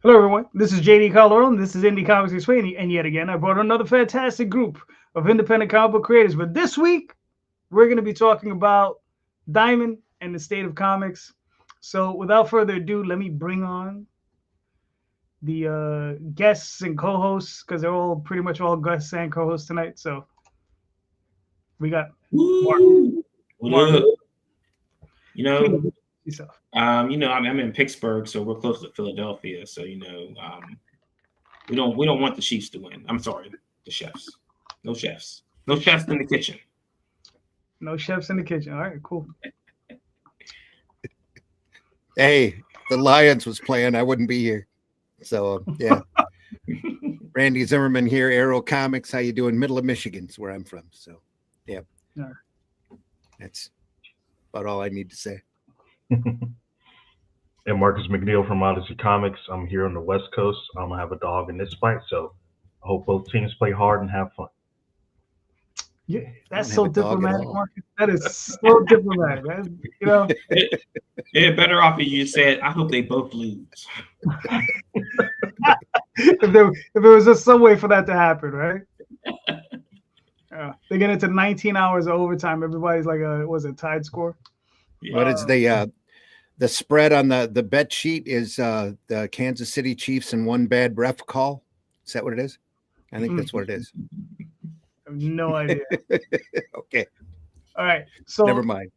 Hello, everyone. This is JD Calderon. This is Indie Comics Explained. And yet again, I brought another fantastic group of independent comic book creators. But this week, we're going to be talking about Diamond and the state of comics. So without further ado, let me bring on the guests and co-hosts because they're all pretty much all guests and co-hosts tonight. So we got Marvin. Woo! What Marvin, up? You please know, introduce yourself. I'm in Pittsburgh, so we're close to Philadelphia. So we don't want the Chiefs to win. I'm sorry, the chefs. No chefs. No chefs in the kitchen. No chefs in the kitchen. All right, cool. Hey, the Lions was playing, I wouldn't be here. So yeah. Randy Zimmerman here, Arrow Comics. How you doing? Middle of Michigan's where I'm from. So yeah. That's about all I need to say. And Marcus McNeal from Odyssey Comics. I'm here on the West Coast. I'm gonna have a dog in this fight, so I hope both teams play hard and have fun. Yeah, that's have so a dog at diplomatic, all. That is so diplomatic. Yeah, better off if you said, I hope they both lose. if there was just some way for that to happen, right? They get into 19 hours of overtime. Everybody's like, was it tied score? Yeah. What is the spread on the bet sheet is the Kansas City Chiefs and one bad ref call? Is that what it is? I think that's what it is. I have no idea. Okay. All right. So Never mind.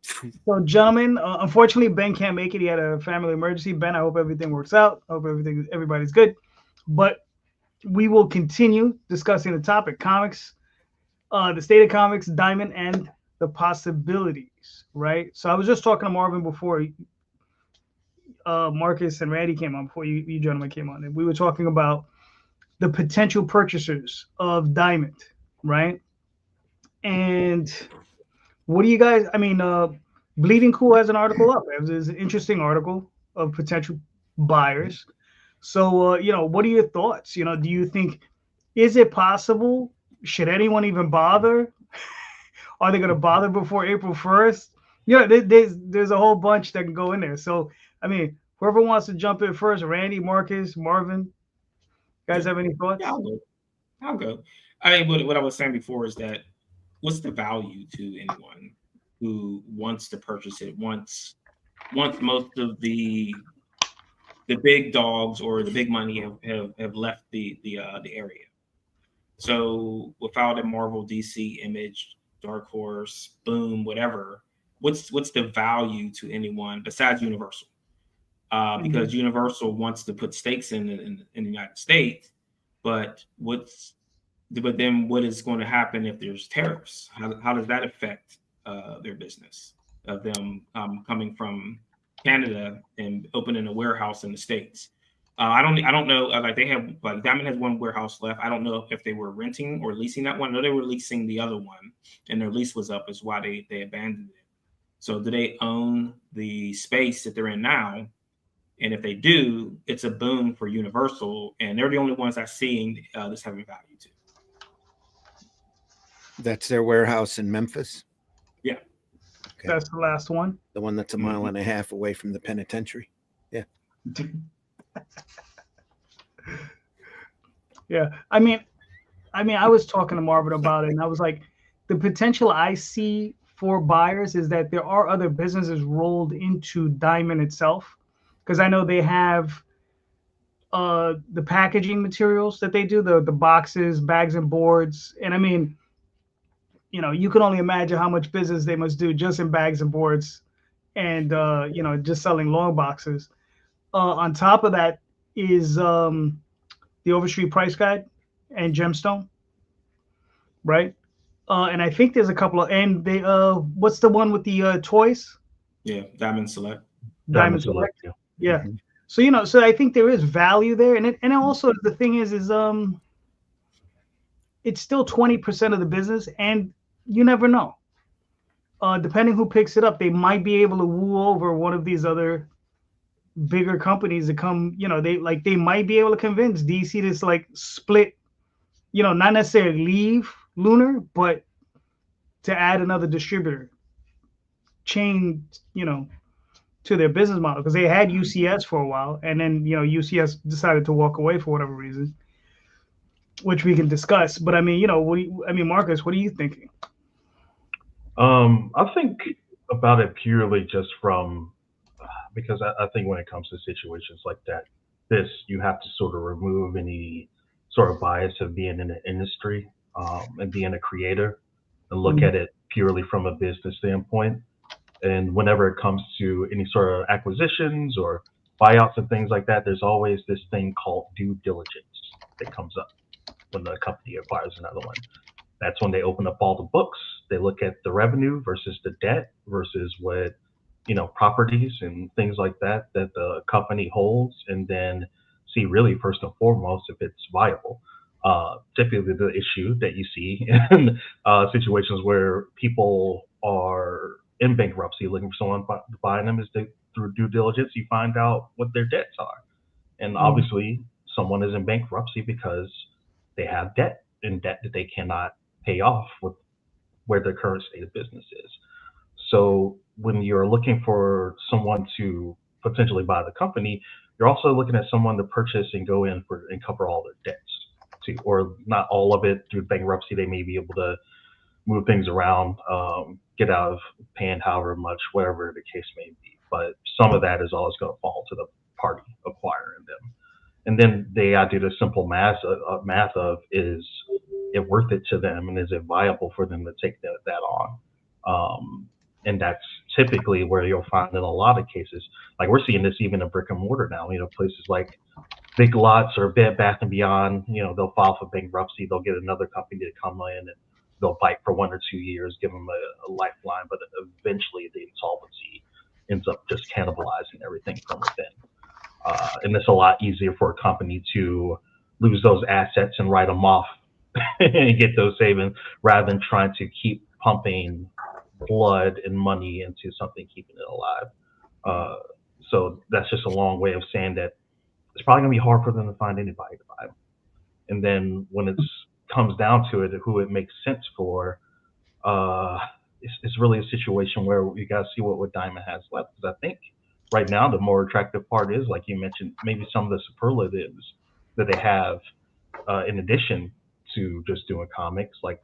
So, gentlemen, unfortunately, Ben can't make it. He had a family emergency. Ben, I hope everything works out. I hope everybody's good. But we will continue discussing the topic: comics, the state of comics, Diamond, and the possibilities. Right. So I was just talking to Marvin before Marcus and Randy came on. Before you gentlemen came on, and we were talking about the potential purchasers of Diamond. Right. And what do you guys? I mean, Bleeding Cool has an article up. It's an interesting article of potential buyers. So, what are your thoughts? Do you think is it possible? Should anyone even bother? Are they going to bother before April 1st? There's a whole bunch that can go in there. So, I mean, whoever wants to jump in first, Randy, Marcus, Marvin, guys have any thoughts? Yeah, I'll go. What I was saying before is that what's the value to anyone who wants to purchase it once most of the big dogs or the big money have left the area. So without a Marvel, DC, Image, Dark Horse, Boom, whatever, what's the value to anyone besides Universal? Because Universal wants to put stakes in the United States, but then what is going to happen if there's tariffs? How does that affect their business of them coming from Canada and opening a warehouse in the States? I don't know. Diamond has one warehouse left. I don't know if they were renting or leasing that one. I know they were leasing the other one, and their lease was up, is why they abandoned it. So do they own the space that they're in now? And if they do, it's a boom for Universal, and they're the only ones I'm seeing this having value to. That's their warehouse in Memphis. Yeah. Okay. That's the last one. The one that's a mile and a half away from the penitentiary. Yeah. Yeah. I mean, I was talking to Marvin about it, and I was like, the potential I see for buyers is that there are other businesses rolled into Diamond itself, because I know they have the packaging materials that they do, the boxes, bags, and boards, and I mean, you can only imagine how much business they must do just in bags and boards, and just selling long boxes. On top of that is the Overstreet Price Guide and Gemstone, right? And I think there's a couple of, and they what's the one with the toys? Yeah, Diamond Select. Diamond Select. Yeah. Mhm. So so I think there is value there, and also the thing is it's still 20% of the business, and you never know. Depending who picks it up, they might be able to woo over one of these other bigger companies to come. They might be able to convince DC to split. Not necessarily leave Lunar, but to add another distributor, chain. to their business model, because they had UCS for a while, and then UCS decided to walk away for whatever reason, which we can discuss. But I mean, Marcus, what are you thinking? I think about it purely just from because I think when it comes to situations like that, you have to sort of remove any sort of bias of being in the industry and being a creator and look at it purely from a business standpoint. And whenever it comes to any sort of acquisitions or buyouts and things like that, there's always this thing called due diligence that comes up when the company acquires another one. That's when they open up all the books. They look at the revenue versus the debt versus what, properties and things like that the company holds, and then see really first and foremost if it's viable. Typically, the issue that you see in situations where people are in bankruptcy looking for someone to buy them is through due diligence, you find out what their debts are. And obviously, someone is in bankruptcy because they have debt, and debt that they cannot pay off with where their current state of business is. So when you're looking for someone to potentially buy the company, you're also looking at someone to purchase and go in and cover all their debts too, or not all of it through bankruptcy. They may be able to move things around, get out of paying however much, whatever the case may be. But some of that is always going to fall to the party acquiring them. And then they do the simple math of, is it worth it to them, and is it viable for them to take that on? And that's typically where you'll find in a lot of cases, like we're seeing this even in brick and mortar now, places like Big Lots or Bed Bath & Beyond, they'll file for bankruptcy, they'll get another company to come in and they'll fight for 1 or 2 years, give them a lifeline, but eventually the insolvency ends up just cannibalizing everything from within. And it's a lot easier for a company to lose those assets and write them off and get those savings rather than trying to keep pumping blood and money into something keeping it alive. So that's just a long way of saying that it's probably going to be hard for them to find anybody to buy them. And then when it comes down to it, who it makes sense for, it's really a situation where you got to see what Diamond has left. Because I think right now the more attractive part is, like you mentioned, maybe some of the superlatives that they have in addition to just doing comics, like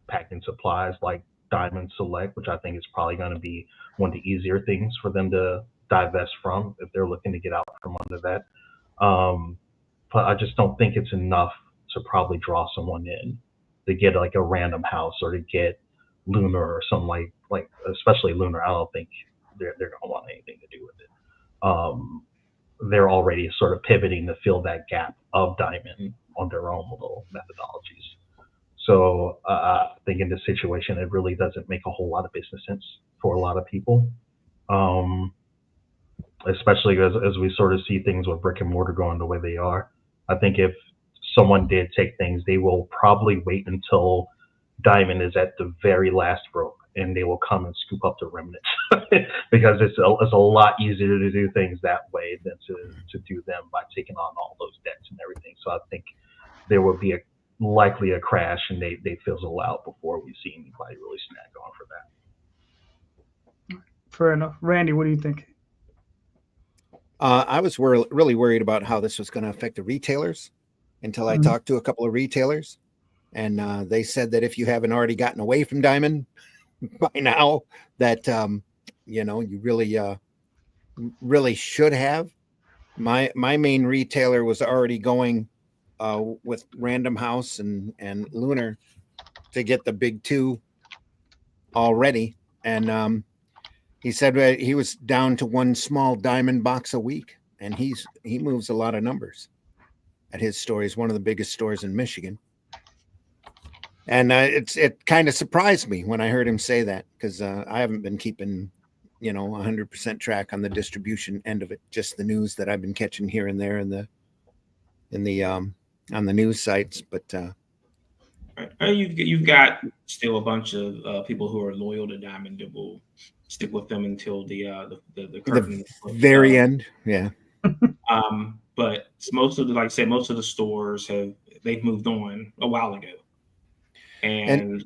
packing supplies, like Diamond Select, which I think is probably going to be one of the easier things for them to divest from if they're looking to get out from under that. But I just don't think it's enough to probably draw someone in to get like a Random House or to get Lunar or something like especially Lunar. I don't think they're going to want anything to do with it. They're already sort of pivoting to fill that gap of Diamond on their own little methodologies. So I think in this situation, it really doesn't make a whole lot of business sense for a lot of people, especially as we sort of see things with brick and mortar going the way they are. I think if someone did take things, they will probably wait until Diamond is at the very last rope, and they will come and scoop up the remnants because it's a lot easier to do things that way than to do them by taking on all those debts and everything. So I think there would be likely a crash, and they fizzle out before we see anybody really snag on for that. Fair enough. Randy, what do you think? I was really worried about how this was going to affect the retailers until I talked to a couple of retailers, and they said that if you haven't already gotten away from Diamond by now, that you really should have. My main retailer was already going with Random House and Lunar to get the big two already, and he said he was down to one small Diamond box a week, and he moves a lot of numbers at his store. He's one of the biggest stores in Michigan, and it kind of surprised me when I heard him say that, because I haven't been keeping 100% track on the distribution end of it, just the news that I've been catching here and there on the news sites. But you've got still a bunch of people who are loyal to Diamond that will stick with them until the curtain, the very end. Yeah. But most of the stores they've moved on a while ago, and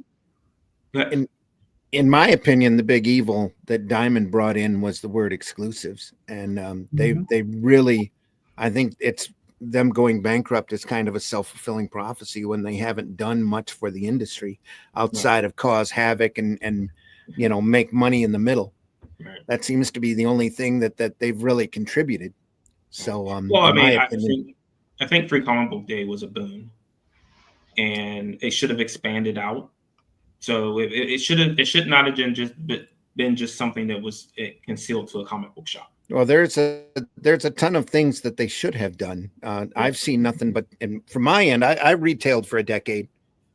in my opinion, the big evil that Diamond brought in was the word exclusives, and they really, I think it's them going bankrupt is kind of a self-fulfilling prophecy when they haven't done much for the industry outside of cause havoc and make money in the middle. Right. That seems to be the only thing that they've really contributed. So, well, I in my mean, opinion, I think Free Comic Book Day was a boon, and it should have expanded out. So it should not have been just something that was concealed to a comic book shop. well, there's a ton of things that they should have done. I've seen nothing but, and from my end, I retailed for a decade.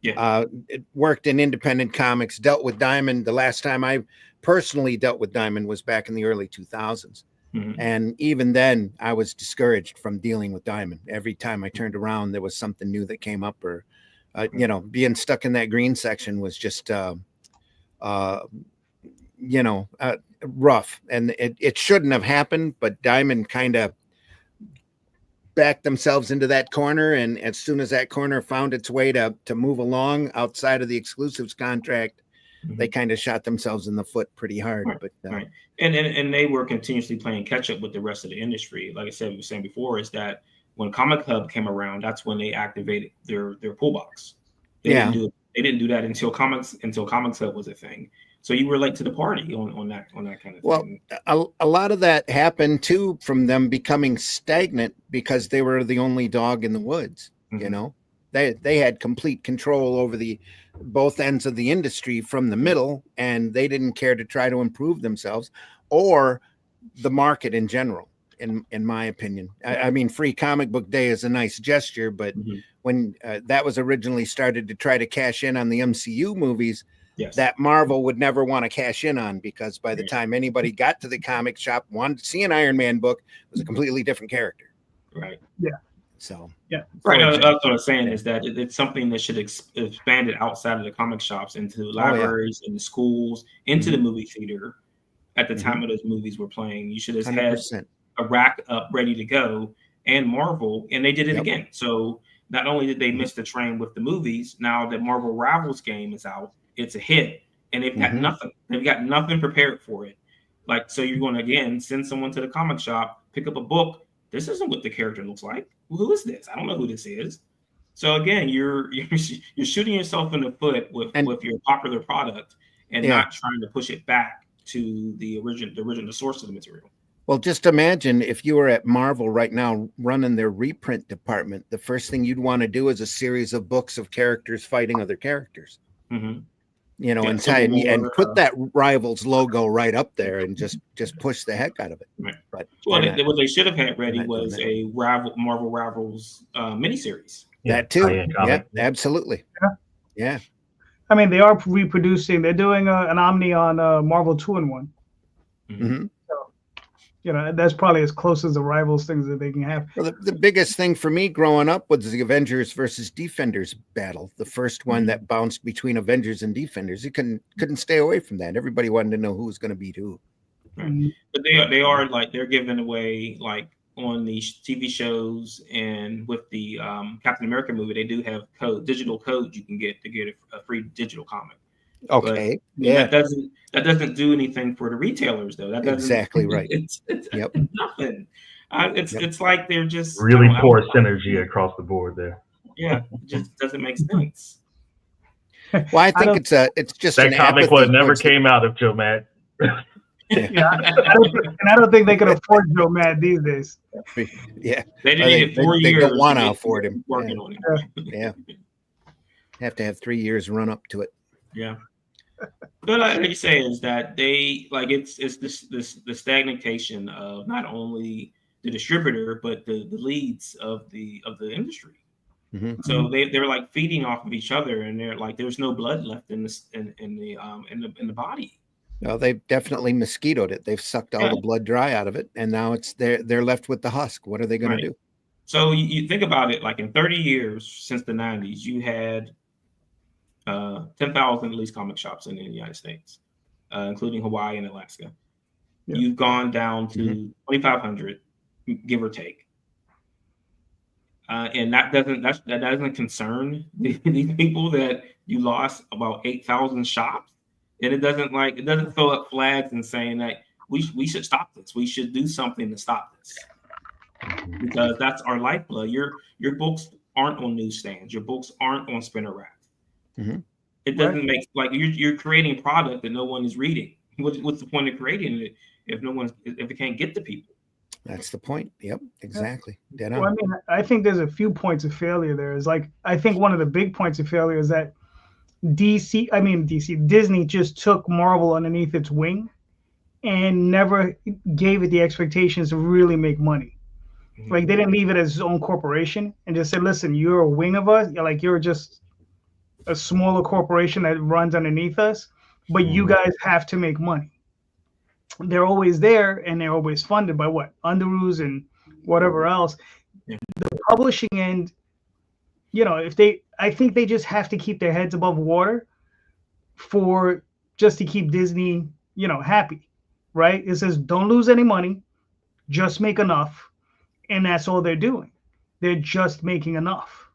Yeah. It worked in independent comics, dealt with Diamond. The last time I personally dealt with Diamond was back in the early 2000s. Mhm. And even then, I was discouraged from dealing with Diamond. Every time I turned around, there was something new that came up, or, being stuck in that green section was just, rough. And it shouldn't have happened, but Diamond kind of backed themselves into that corner, and as soon as that corner found its way to move along outside of the exclusives contract, they kind of shot themselves in the foot pretty hard. Right. But right, and they were continuously playing catch up with the rest of the industry. Like I said, we were saying before, is that when Comic Hub came around, that's when they activated their pull box. They didn't do that until Comics Hub was a thing. So you were late to the party on that kind of thing. Well, a lot of that happened too from them becoming stagnant because they were the only dog in the woods. They had complete control over both ends of the industry from the middle, and they didn't care to try to improve themselves or the market in general. In my opinion, I mean, Free Comic Book Day is a nice gesture, but when that was originally started to try to cash in on the MCU movies, that Marvel would never want to cash in on, because by the time anybody got to the comic shop, wanted to see an Iron Man book, it was a completely different character. Right. Yeah. So right. That's what I'm saying is that it's something that should expand it outside of the comic shops into libraries, into schools, into the movie theater. At the time of those movies were playing, you should have 100%. had a rack up ready to go, and Marvel, and they did it again. So not only did they miss the train with the movies, now that Marvel Rivals game is out, it's a hit, and they've got nothing. They've got nothing prepared for it. Like, so you're going to again send someone to the comic shop, pick up a book. This isn't what the character looks like. Well, who is this? I don't know who this is. So again, you're shooting yourself in the foot with your popular product and not trying to push it back to the original source of the material. Well, just imagine if you were at Marvel right now running their reprint department, the first thing you'd want to do is a series of books of characters fighting other characters. And put that Rivals logo right up there and just push the heck out of it. Right. But what they should have had ready was a Marvel Rivals miniseries. That too. Yeah, absolutely. Yeah. I mean, they are reproducing. They're doing an Omni on Marvel 2-in-1. So, that's probably as close as the Rivals things that they can have. Well, the biggest thing for me growing up was the Avengers versus Defenders battle. The first one that bounced between Avengers and Defenders. You couldn't stay away from that. Everybody wanted to know who was going to beat who. Right. But they are like, they're giving away, like on the TV shows and with the Captain America movie, they do have digital codes you can get to get a free digital comic. Okay. But, that doesn't do anything for the retailers, though. That doesn't, exactly right. It's nothing. It's like they're just really poor synergy across the board there. Yeah, it just doesn't make sense. Well, I think it's just that comic would never came out of Joe Mad. And I don't think they can afford Joe Mad these days. Yeah, they didn't 4 years. They don't want to afford him. Working on it. Have to have 3 years run up to it. Yeah. But like you say, is that they like it's the stagnation of not only the distributor but the leads of the industry. So they're like feeding off of each other, and they're like there's no blood left in the body. No, they've definitely mosquitoed it. They've sucked all the blood dry out of it, and now they're left with the husk. What are they going to do? So you think about it, like in 30 years since the 90s, you had 10,000 at least comic shops in the United States, including Hawaii and Alaska. Yeah. You've gone down to 2,500, give or take, and that doesn't concern these people that you lost about 8,000 shops. and it doesn't throw up flags and saying that we should stop this. We should do something to stop this, because that's our lifeblood. Your books aren't on newsstands. Your books aren't on spinner rack. Mm-hmm. It doesn't make, like, you're creating product that no one is reading. What's the point of creating it if it can't get to people? That's the point. Yep, exactly. Dead on. Well, I mean, I think there's a few points of failure there. Is like, I think one of the big points of failure is that Disney just took Marvel underneath its wing and never gave it the expectations to really make money. Like, they didn't leave it as its own corporation and just said, listen, you're a wing of us. You're just a smaller corporation that runs underneath us, but you guys have to make money. They're always there, and they're always funded by what? Underoos and whatever else. Yeah. The publishing end, I think they just have to keep their heads above water just to keep Disney, happy, right? It says, don't lose any money, just make enough. And that's all they're doing. They're just making enough.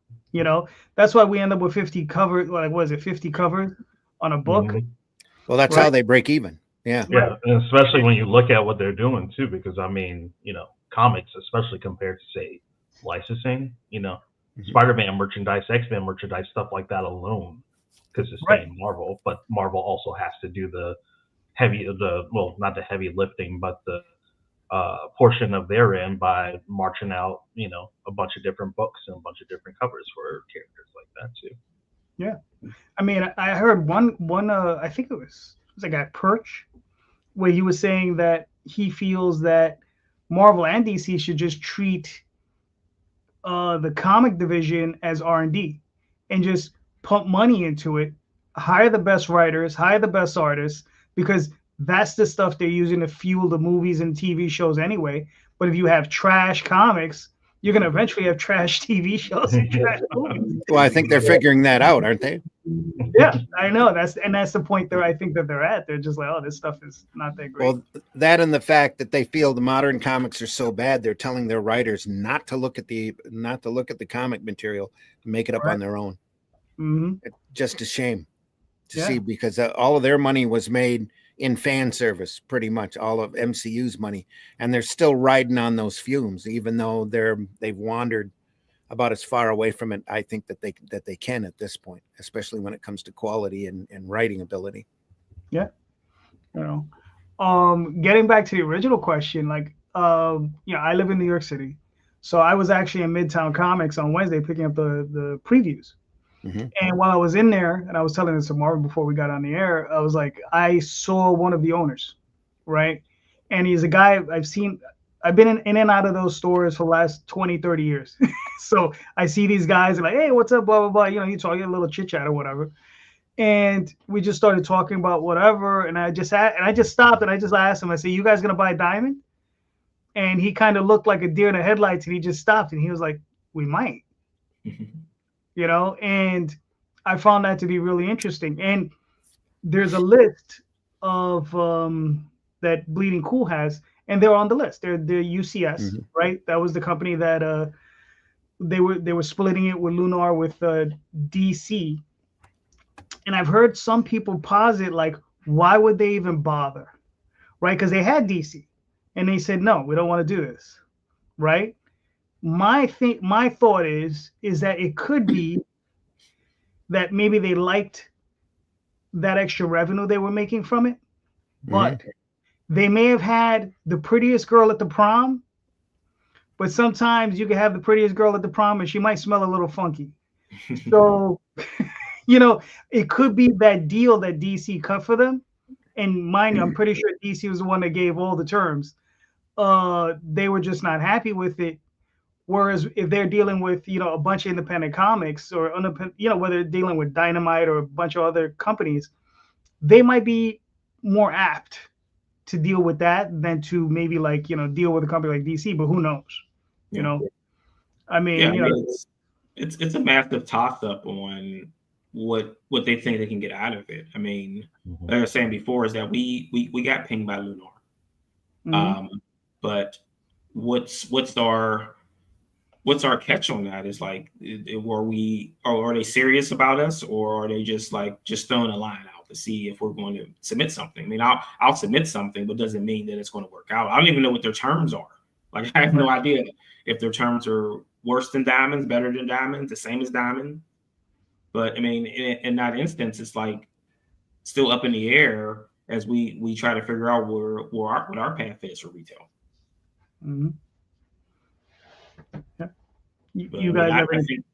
That's why we end up with 50 covers. Like, what is it, 50 covers on a book? Mhm. Well, that's how they break even. Yeah. Yeah, and especially when you look at what they're doing too, because I mean, comics, especially compared to say licensing, Spider-Man merchandise, X-Men merchandise, stuff like that alone, because it's saying Marvel, but Marvel also has to do not the heavy lifting, but the portion of their end by marching out, a bunch of different books and a bunch of different covers for characters like that too. Yeah, I mean, I heard one. I think it was a guy Perch, where he was saying that he feels that Marvel and DC should just treat the comic division as R&D and just pump money into it, hire the best writers, hire the best artists, because that's the stuff they're using to fuel the movies and TV shows anyway. But if you have trash comics, you're going to eventually have trash TV shows and trash movies. Well, I think they're figuring that out, aren't they? Yeah, I know. That's the point there. I think that they're at. They're just like, oh, this stuff is not that great. Well, that and the fact that they feel the modern comics are so bad, they're telling their writers not to look at the comic material, make it up on their own. Mm-hmm. It's just a shame to see, because all of their money was made in fan service, pretty much all of MCU's money, and they're still riding on those fumes, even though they've wandered about as far away from it, I think, that they can at this point, especially when it comes to quality and writing ability. Yeah. Getting back to the original question, like, I live in New York City, so I was actually in Midtown Comics on Wednesday picking up the previews. Mm-hmm. And while I was in there, and I was telling this to Marvin before we got on the air, I was like, I saw one of the owners, right? And he's a guy I've been in and out of those stores for the last 20, 30 years. So I see these guys and like, hey, what's up, blah, blah, blah. You talk, a little chit chat or whatever. And we just started talking about whatever. And I just stopped and I just asked him, I said, you guys going to buy Diamond? And he kind of looked like a deer in the headlights, and he just stopped and he was like, we might. And I found that to be really interesting. And there's a list of that Bleeding Cool has, and they're on the list. They're UCS, right? That was the company that they were splitting it with Lunar with DC. And I've heard some people posit, like, why would they even bother, right? Because they had DC, and they said, no, we don't want to do this, right? My thought is that it could be that maybe they liked that extra revenue they were making from it, but they may have had the prettiest girl at the prom, but sometimes you can have the prettiest girl at the prom and she might smell a little funky. So, it could be that deal that DC cut for them. And mind you, I'm pretty sure DC was the one that gave all the terms. They were just not happy with it. Whereas if they're dealing with, a bunch of independent comics or, whether they're dealing with Dynamite or a bunch of other companies, they might be more apt to deal with that than to maybe deal with a company like DC. But who knows? I mean, it's a massive toss up on what they think they can get out of it. I mean, like I was saying before, is that we got pinged by Lunar, but what's our catch on that? Is like, are they serious about us, or are they just throwing a line out to see if we're going to submit something. I mean, I'll submit something, but doesn't mean that it's going to work out. I don't even know what their terms are. Like, I have no idea if their terms are worse than diamonds, better than diamonds, the same as diamond. But I mean, in that instance, it's like still up in the air as we try to figure out what our path is for retail. Mm-hmm. Yeah. You guys I think,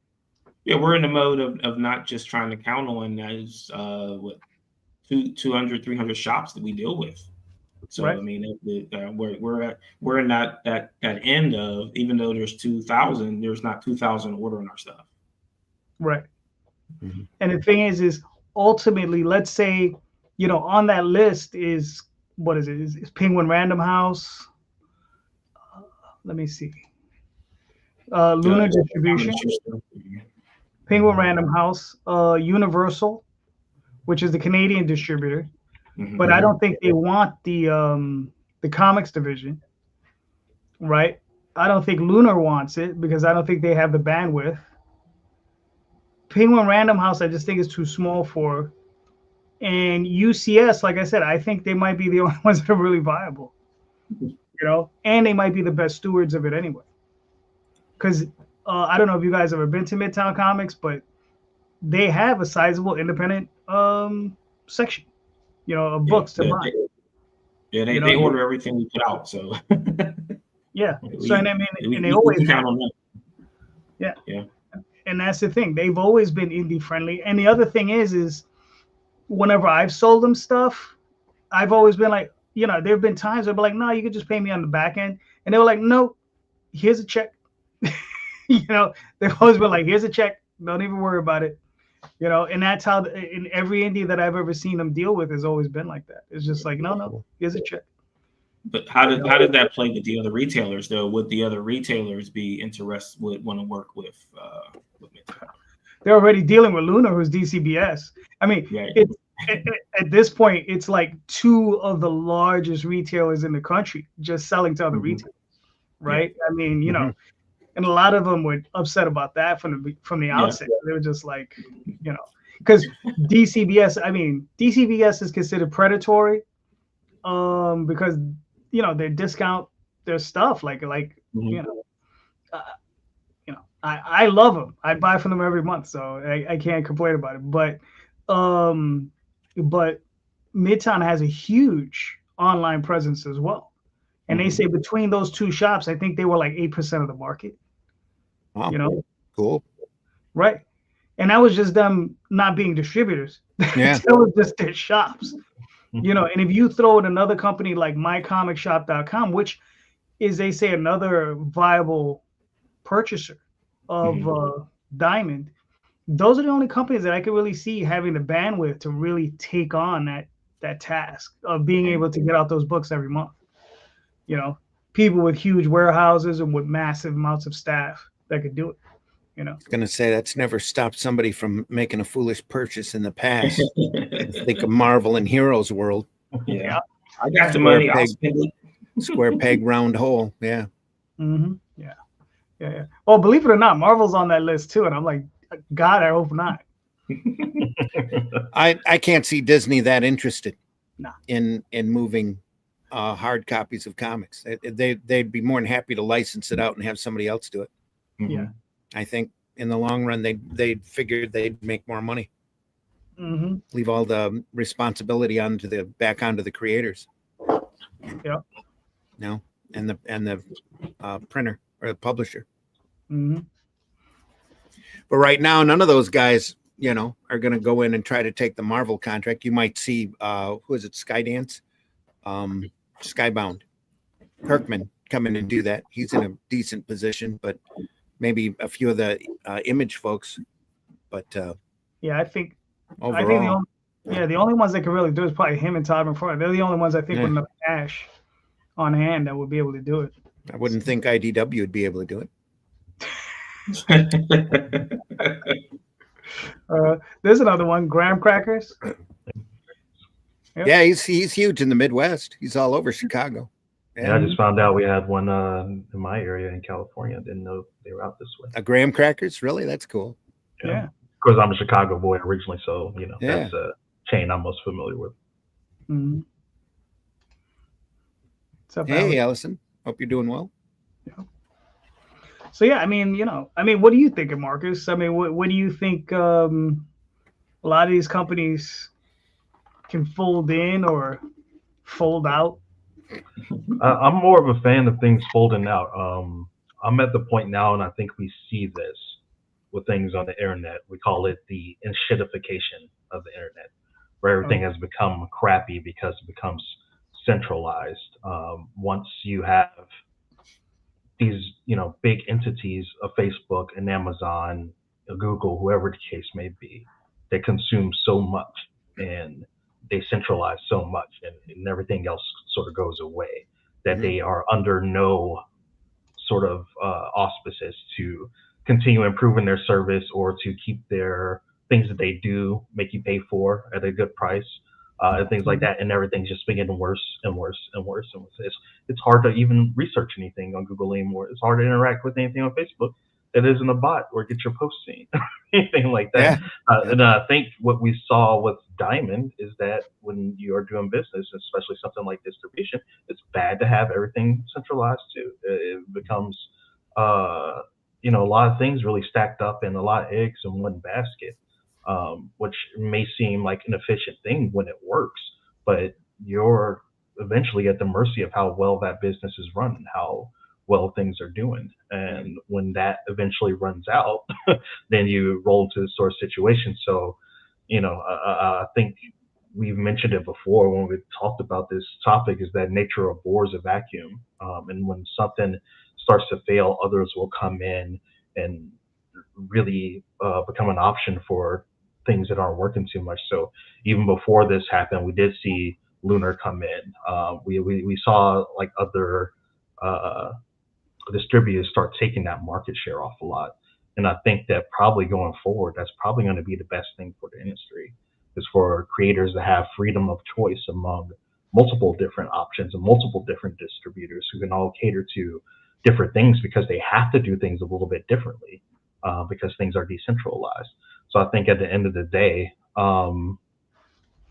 we're in the mode of not just trying to count on those 200, 300 shops that we deal with. So I mean, we're in that end of, even though there's 2,000, there's not 2,000 ordering our stuff. Right. Mm-hmm. And the thing is ultimately, let's say, on that list is, what is it? Is Penguin Random House? Let me see. Lunar Distribution, Penguin Random House, Universal, which is the Canadian distributor. Mm-hmm. But I don't think they want the comics division, right? I don't think Lunar wants it because I don't think they have the bandwidth. Penguin Random House, I just think is too small for. And UCS, like I said, I think they might be the only ones that are really viable, and they might be the best stewards of it anyway. Because I don't know if you guys ever been to Midtown Comics, but they have a sizable independent section, of books to buy. They order everything we put out, so. Yeah. So and I mean, they always count on them. Yeah. Yeah. And that's the thing; they've always been indie friendly. And the other thing is whenever I've sold them stuff, I've always been like, there have been times I've been like, no, you could just pay me on the back end, and they were like, no, here's a check. They've always been like, here's a check, don't even worry about it. And that's how in every indie that I've ever seen them deal with has always been like that. It's just like, no, here's a check. But how did that play with the other retailers though? Would the other retailers be interested, would want to work with Midtown? They're already dealing with Luna, who's DCBS. I mean, it's at this point, it's like 2 of the largest retailers in the country just selling to other retailers, right? Yeah. I mean, and a lot of them were upset about that from the outset. They were just like, because DCBS is considered predatory, because they discount their stuff I love them. I buy from them every month, so I can't complain about it. But Midtown has a huge online presence as well, and they say between those 2 shops, I think they were like 8% of the market. Wow. Cool. Right. And that was just them not being distributors. Yeah. That was just their shops. And if you throw in another company like mycomicshop.com, which is, they say, another viable purchaser of Diamond, those are the only companies that I could really see having the bandwidth to really take on that task of being able to get out those books every month. People with huge warehouses and with massive amounts of staff that could do it. I was going to say that's never stopped somebody from making a foolish purchase in the past. Think of Marvel and Heroes World. Yeah. I got the money. I'll spend it. Square peg, round hole. Yeah. Mm-hmm. Yeah. Well, believe it or not, Marvel's on that list too. And I'm like, God, I hope not. I can't see Disney that interested no. in moving hard copies of comics. They'd be more than happy to license it out and have somebody else do it. Yeah. I think in the long run, they figured they'd make more money. Mm-hmm. Leave all the responsibility back onto the creators. Yeah. No, and the printer or the publisher. Mm-hmm. But right now, none of those guys, are going to go in and try to take the Marvel contract. You might see, who is it, Skydance, Skybound, Kirkman come in and do that. He's in a decent position, but maybe a few of the Image folks. But I think overall, the only ones that can really do it is probably him and Todd McFarlane. They're the only ones I think with enough cash on hand that would be able to do it. I wouldn't think IDW would be able to do it. There's another one, Graham Crackers. Yep. Yeah, he's huge in the Midwest. He's all over Chicago. Yeah, I just found out we had one in my area in California. I didn't know they were out this way. A Graham Crackers? Really? That's cool. Yeah. Of course, I'm a Chicago boy originally, so that's chain I'm most familiar with. Mm-hmm. What's up, Hey, Alex? Allison. Hope you're doing well. Yeah. So yeah, I mean, what do you think of Marcus? I mean, what do you think? A lot of these companies can fold in or fold out. I'm more of a fan of things folding out. I'm at the point now, and I think we see this with things on the internet. We call it the enshittification of the internet, where everything has become crappy because it becomes centralized. Once you have these, big entities of Facebook and Amazon, Google, whoever the case may be, they consume so much and they centralize so much, and everything else sort of goes away, that they are under no sort of auspices to continue improving their service or to keep their things that they do make you pay for at a good price, and things like that. And everything's just been getting worse and worse and worse and worse. It's hard to even research anything on Google anymore. It's hard to interact with anything on Facebook that isn't a bot or get your post seen, anything like that. And I think what we saw with Diamond is that when you are doing business, especially something like distribution, it's bad to have everything centralized too. It becomes, a lot of things really stacked up and a lot of eggs in one basket, which may seem like an efficient thing when it works, but you're eventually at the mercy of how well that business is run and how well things are doing. And when that eventually runs out, then you roll into this sort of situation. So, I think we've mentioned it before when we talked about this topic, is that nature abhors a vacuum. And when something starts to fail, others will come in and really become an option for things that aren't working too much. So even before this happened, we did see Lunar come in. We saw like other distributors start taking that market share off a lot. And I think that probably going forward, that's probably going to be the best thing for the industry, is for creators to have freedom of choice among multiple different options and multiple different distributors who can all cater to different things, because they have to do things a little bit differently, because things are decentralized. So I think at the end of the day,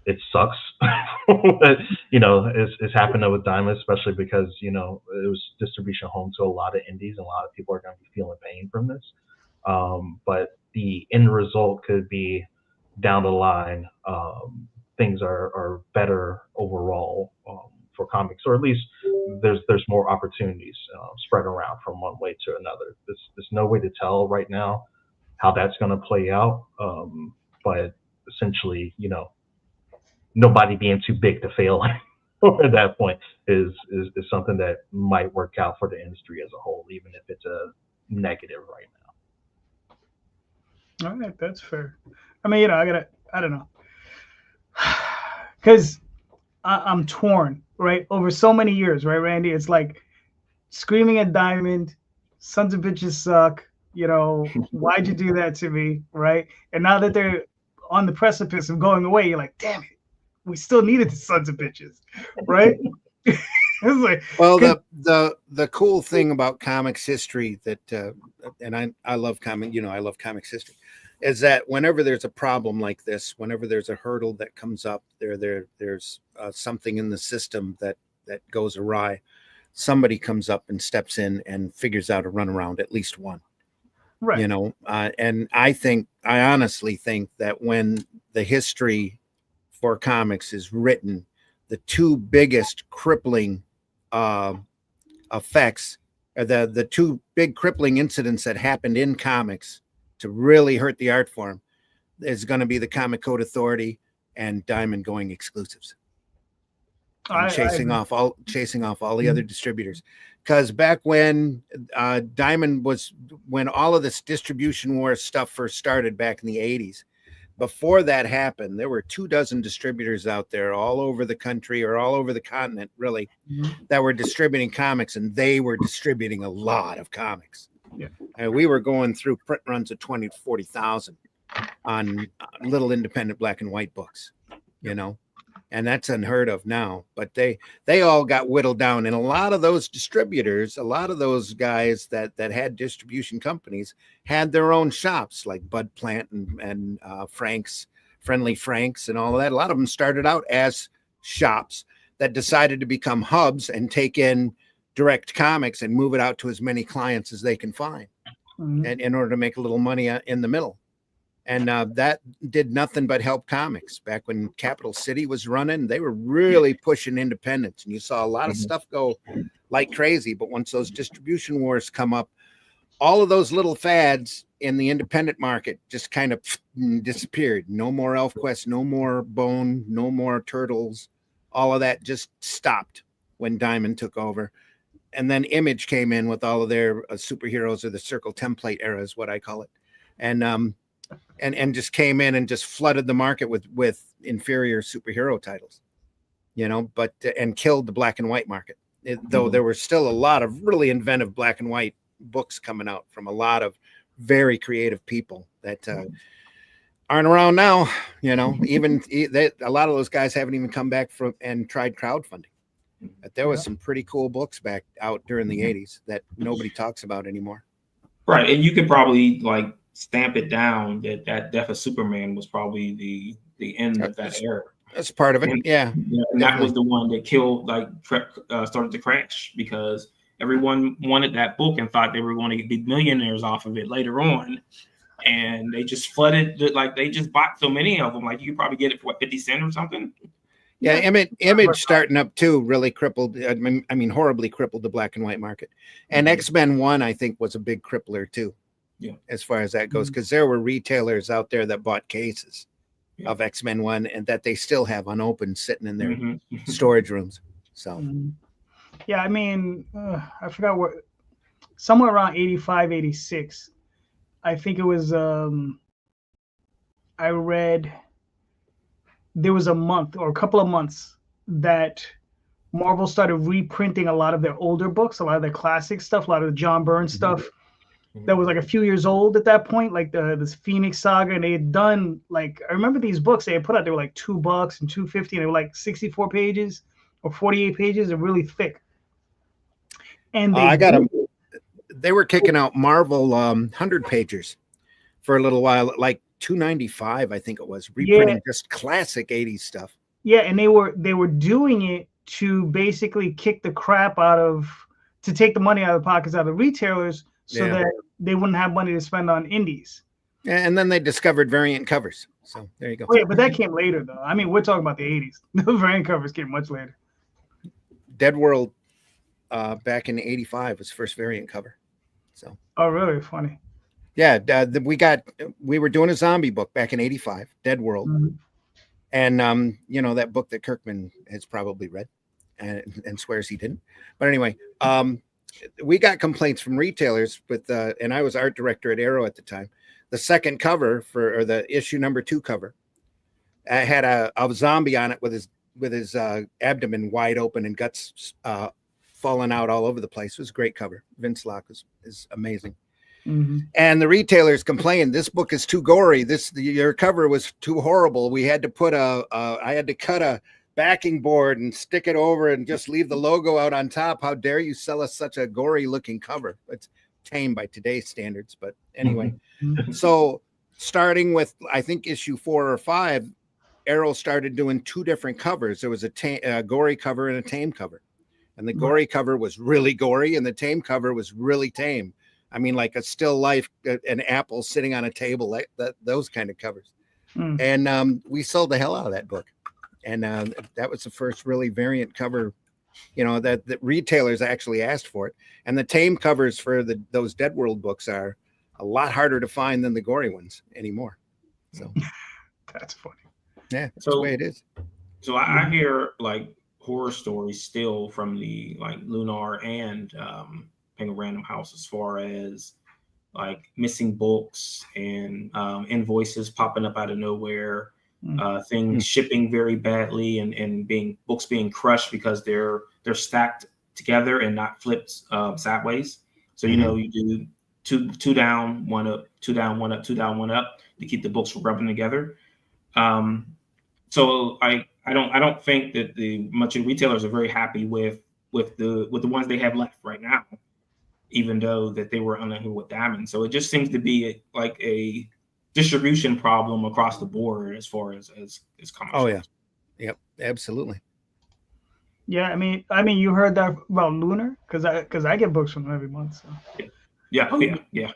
it sucks that, it's happened with Diamond, especially because, it was distribution home to a lot of indies, and a lot of people are going to be feeling pain from this. But the end result could be down the line, things are better overall for comics, or at least there's more opportunities spread around from one way to another. There's no way to tell right now how that's going to play out, but essentially, nobody being too big to fail at that point is something that might work out for the industry as a whole, even if it's a negative right now. All right, that's fair. I mean, I don't know, because I'm torn, right? Over so many years, right, Randy? It's like screaming at Diamond, sons of bitches suck. Why'd you do that to me, right? And now that they're on the precipice of going away, you're like, damn it, we still needed the sons of bitches, right? It's like, well, the cool thing about comics history that, and I love I love comics history, is that whenever there's a problem like this, whenever there's a hurdle that comes up, there's something in the system that goes awry, somebody comes up and steps in and figures out a runaround, at least one. Right. And I honestly think that when the history for comics is written, the two biggest crippling effects, or the two big crippling incidents that happened in comics to really hurt the art form, is going to be the Comic Code Authority and Diamond going exclusives, and chasing off all the other distributors. Because back when Diamond when all of this distribution war stuff first started back in the 80s, before that happened, there were 24 distributors out there all over the country, or all over the continent, really, that were distributing comics, and they were distributing a lot of comics. Yeah. And we were going through print runs of 20 to 40,000 on little independent black and white books, and that's unheard of now. But they all got whittled down, and a lot of those distributors, a lot of those guys that had distribution companies, had their own shops, like Bud Plant and Frank's Friendly Franks and all of that. A lot of them started out as shops that decided to become hubs and take in direct comics and move it out to as many clients as they can find, and in order to make a little money in the middle. And that did nothing but help comics. Back when Capital City was running, they were really pushing independence, and you saw a lot of stuff go like crazy. But once those distribution wars come up, all of those little fads in the independent market just kind of disappeared. No more ElfQuest, no more Bone, no more Turtles. All of that just stopped when Diamond took over. And then Image came in with all of their superheroes, or the Circle template era is what I call it. And just came in and just flooded the market with inferior superhero titles, and killed the black and white market. Though there were still a lot of really inventive black and white books coming out from a lot of very creative people that aren't around now. Even a lot of those guys haven't even come back from and tried crowdfunding. But there was some pretty cool books back out during the 80s that nobody talks about anymore. Right, and you could probably stamp it down that Death of Superman was probably the end of that era. That's part of it. And that was the one that killed, started to crash, because everyone wanted that book and thought they were going to be millionaires off of it later on. And they just flooded, they just bought so many of them. You could probably get it for 50 cents or something. Yeah, Image starting up too really crippled. I mean, horribly crippled the black and white market. And X-Men 1, I think, was a big crippler too. Yeah, as far as that goes, because there were retailers out there that bought cases of X-Men 1 and that they still have unopened sitting in their storage rooms. So, yeah, I mean, I forgot what, somewhere around 85, 86, I think it was, I read, there was a month or a couple of months that Marvel started reprinting a lot of their older books, a lot of their classic stuff, a lot of the John Byrne stuff that was a few years old at that point, like this Phoenix Saga. And they had done, I remember these books they had put out, they were $2 and $2.50, and they were 64 pages or 48 pages and really thick. And they were kicking out Marvel 100 pagers for a little while, at $2.95, I think it was, reprinting just classic 80s stuff. Yeah, and they were doing it to basically kick the crap to take the money out of the pockets out of the retailers, so that they wouldn't have money to spend on indies. And then they discovered variant covers. So there you go. Oh, yeah, but that came later, though. I mean, we're talking about the 80s. The variant covers came much later. Dead World back in 85 was first variant cover. So. Oh, really? Funny. Yeah, we were doing a zombie book back in 85, Dead World. And that book that Kirkman has probably read and swears he didn't. But anyway, we got complaints from retailers and I was art director at Arrow at the time. The second cover or the issue number 2 cover, I had a zombie on it with his abdomen wide open and guts falling out all over the place. It was a great cover. Vince Locke is amazing. And the retailers complained, this book is too gory. Your cover was too horrible. We had to put I had to cut a backing board and stick it over and just leave the logo out on top. How dare you sell us such a gory looking cover? It's tame by today's standards, but anyway. So starting with, I think, issue 4 or 5, Arrow started doing 2 different covers. There was a gory cover and a tame cover. And the gory cover was really gory and the tame cover was really tame. I mean, like a still life, an apple sitting on a table, those kind of covers. And we sold the hell out of that book. And that was the first really variant cover, that retailers actually asked for it. And the tame covers for those Dead World books are a lot harder to find than the gory ones anymore. So that's funny. Yeah, that's the way it is. So I hear horror stories still from the Lunar and Penguin Random House, as far as missing books and invoices popping up out of nowhere. Things shipping very badly and books being crushed because they're stacked together and not flipped sideways. So you do two down, one up, 2 down, 1 up, 2 down, 1 up to keep the books from rubbing together. So I don't think that much of the retailers are very happy with the ones they have left right now, even though that they were unhappy with Diamond. So it just seems to be distribution problem across the board as far as comic Oh shops. yeah, yep, absolutely. Yeah, I mean, you heard that about Lunar because I get books from them every month. So Yeah. Oh yeah. yeah,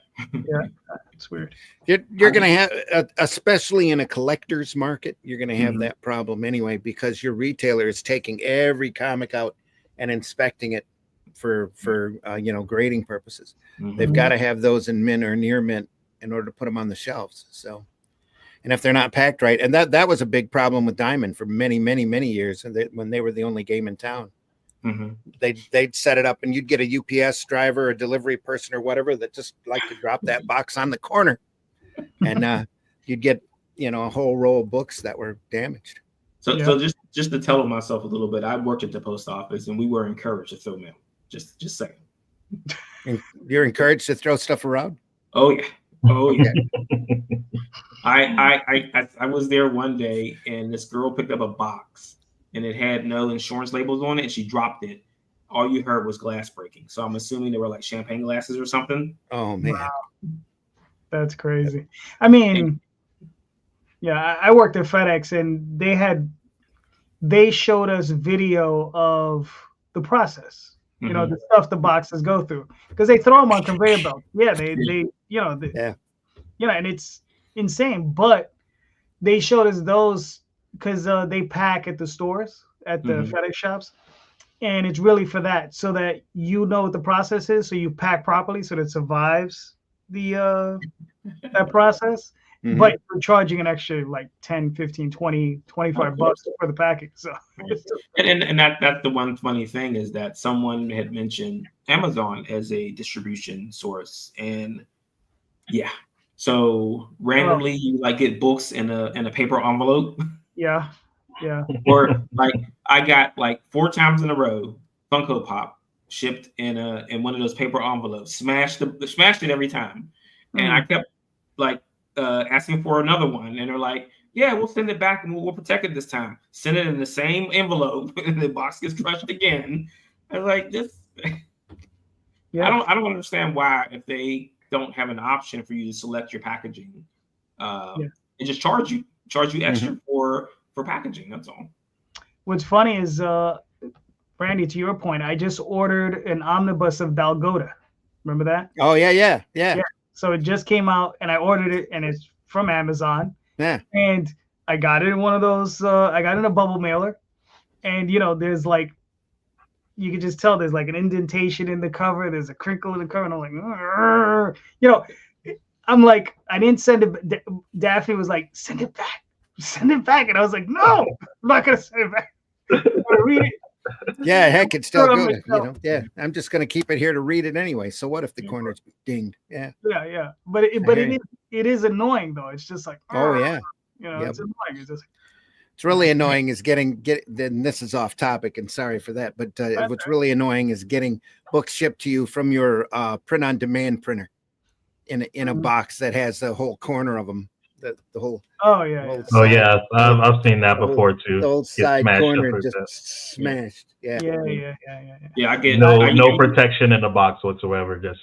it's weird. You're going to have, especially in a collector's market, you're going to have Mhm. that problem anyway, because your retailer is taking every comic out and inspecting it for grading purposes. Mhm. They've got to have those in mint or near mint in order to put them on the shelves. So, and if they're not packed right, and that was a big problem with Diamond for many, many, many years, and when they were the only game in town. Mhm. They'd set it up, and you'd get a UPS driver, a delivery person, or whatever that just like to drop that box on the corner, and you'd get a whole row of books that were damaged. So just to tell myself a little bit, I worked at the post office, and we were encouraged to throw mail. Just saying. And you're encouraged to throw stuff around. Oh yeah. Oh yeah. Okay. I was there one day, and this girl picked up a box, and it had no insurance labels on it, and she dropped it. All you heard was glass breaking. So I'm assuming they were like champagne glasses or something. Oh man, wow. That's crazy. I mean, yeah, I worked at FedEx, and they showed us video of the process. You know, the stuff the boxes go through, because they throw them on conveyor belts. Yeah, they and it's insane. But they showed us those because they pack at the stores, at the FedEx shops, and it's really for that, so that you know what the process is, so you pack properly, so that it survives the that process. But you're charging an extra like 10, 15, 20, 25 bucks for the package. So and that's the one funny thing is that someone had mentioned Amazon as a distribution source, and yeah, so randomly you like get books in a paper envelope. Yeah. Or like I got like 4 times in a row Funko Pop shipped in one of those paper envelopes, smashed it every time, and I kept like asking for another one, and they're like, yeah, we'll send it back and we'll protect it this time. Send it in the same envelope, and the box gets crushed again. I was like, this. Yeah. I don't understand why, if they don't have an option for you to select your packaging, and just charge you extra for packaging. That's all. What's funny is, Brandy, to your point, I just ordered an omnibus of Dalgota. Remember that? Oh yeah. So it just came out, and I ordered it, and it's from Amazon. Yeah. And I got it in one of those. I got it in a bubble mailer, and there's like, you can just tell there's like an indentation in the cover. There's a crinkle in the cover, and I'm like, I'm like, I didn't send it. Daphne was like, send it back, and I was like, no, I'm not gonna send it back. I'm gonna read it. Yeah, heck, it's still good. Yeah, I'm just gonna keep it here to read it anyway. So what if the corner's dinged? Yeah. But it is annoying though. It's just like, oh yeah, it's annoying. It's really annoying is then this is off topic, and sorry for that, but what's really annoying is getting books shipped to you from your print-on-demand printer in a box that has the whole corner of them, the whole. Oh yeah. I've seen that before too. The whole side corner just smashed. Yeah. I get no protection in the box whatsoever, just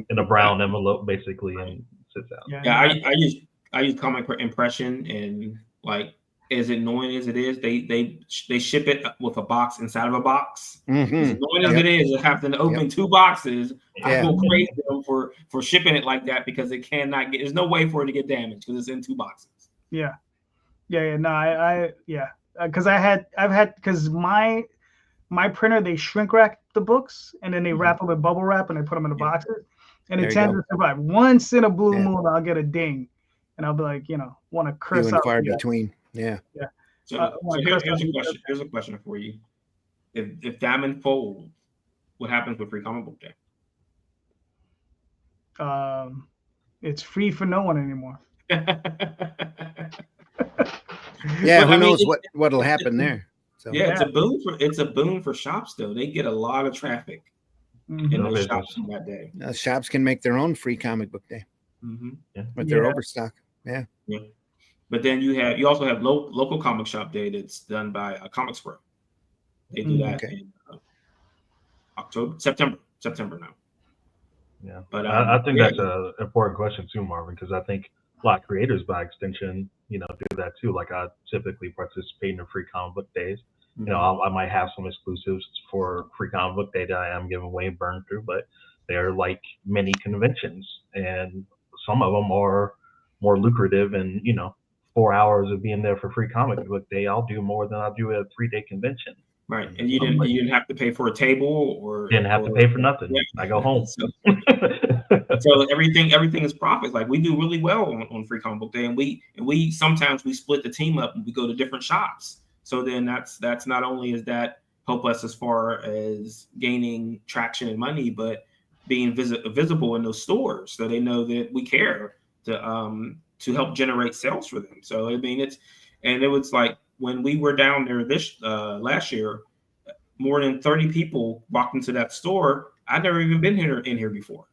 in a brown envelope basically, and sits out. I use comic impression, and like, as annoying as it is, they ship it with a box inside of a box. As annoying as it is, having to open 2 boxes, I feel crazy for shipping it like that, because it cannot get. There's no way for it to get damaged because it's in 2 boxes. Yeah. No, because because my printer, they shrink wrap the books, and then they wrap them in bubble wrap, and they put them in the boxes, and it tends to survive. Once in a blue moon, I'll get a ding, and I'll be like, want to curse out. Far between. Yeah. So here's a question for you. If Diamond folds, what happens with Free Comic Book Day? It's free for no one anymore. Yeah, who knows what'll happen there. So it's a boon for shops though. They get a lot of traffic in those shops on that day. Shops can make their own Free Comic Book Day. But they're overstock. Yeah. But then you also have local comic shop day that's done by Comic Square. They do that in September now. Yeah, but I think that's an important question too, Marvin, because I think lot of creators by extension, do that too. Like I typically participate in the free comic book days. I might have some exclusives for free comic book day that I am giving away and burn through, but they're like mini conventions, and some of them are more lucrative. And 4 hours of being there for free comic book day, I'll do more than I'll do at a 3-day convention. Right, and you didn't have to pay for a table or didn't have to pay for nothing. Yeah. I go home. So everything is profits. Like we do really well on free comic book day, and we sometimes we split the team up and we go to different shops. So then that's not only is that help us as far as gaining traction and money, but being visible in those stores so they know that we care to help generate sales for them. So I mean it was like when we were down there this last year, more than 30 people walked into that store. I'd never even been in here before.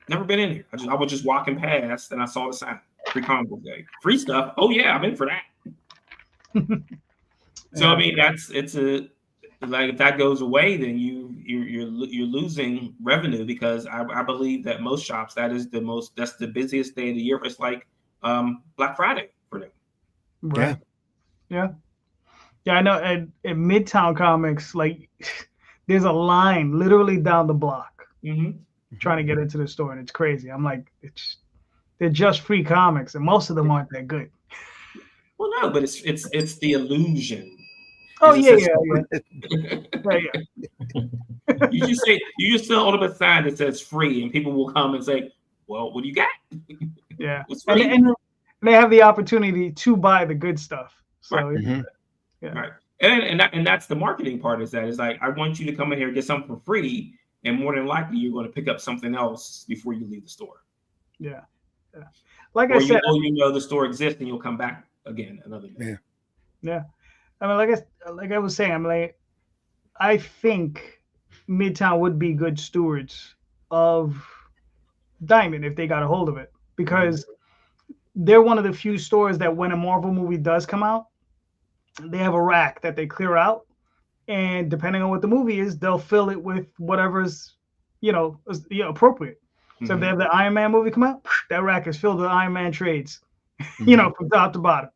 Never been in here. I was just walking past and I saw the sign, free comic book day, free stuff. Oh yeah, I'm in for that. So I mean if that goes away, then you're losing revenue, because I believe that most shops that's the busiest day of the year. It's like Black Friday for them. Right. Yeah. I know at Midtown Comics, like there's a line literally down the block trying to get into the store, and it's crazy. I'm like, they're just free comics, and most of them aren't that good. Well, no, but it's the illusion. Oh yeah. You just sell ultimate sign that says free, and people will come and say, "Well, what do you got?" Yeah, and they have the opportunity to buy the good stuff. So right. Yeah. Right, and that's the marketing part. Is like, I want you to come in here and get something for free, and more than likely you're going to pick up something else before you leave the store. Yeah. Like I said, the store exists, and you'll come back again another day. Yeah. I mean, like I was saying, I'm like, I think Midtown would be good stewards of Diamond if they got a hold of it, because they're one of the few stores that when a Marvel movie does come out, they have a rack that they clear out, and depending on what the movie is, they'll fill it with whatever's appropriate. So if they have the Iron Man movie come out, that rack is filled with Iron Man trades, from top to bottom,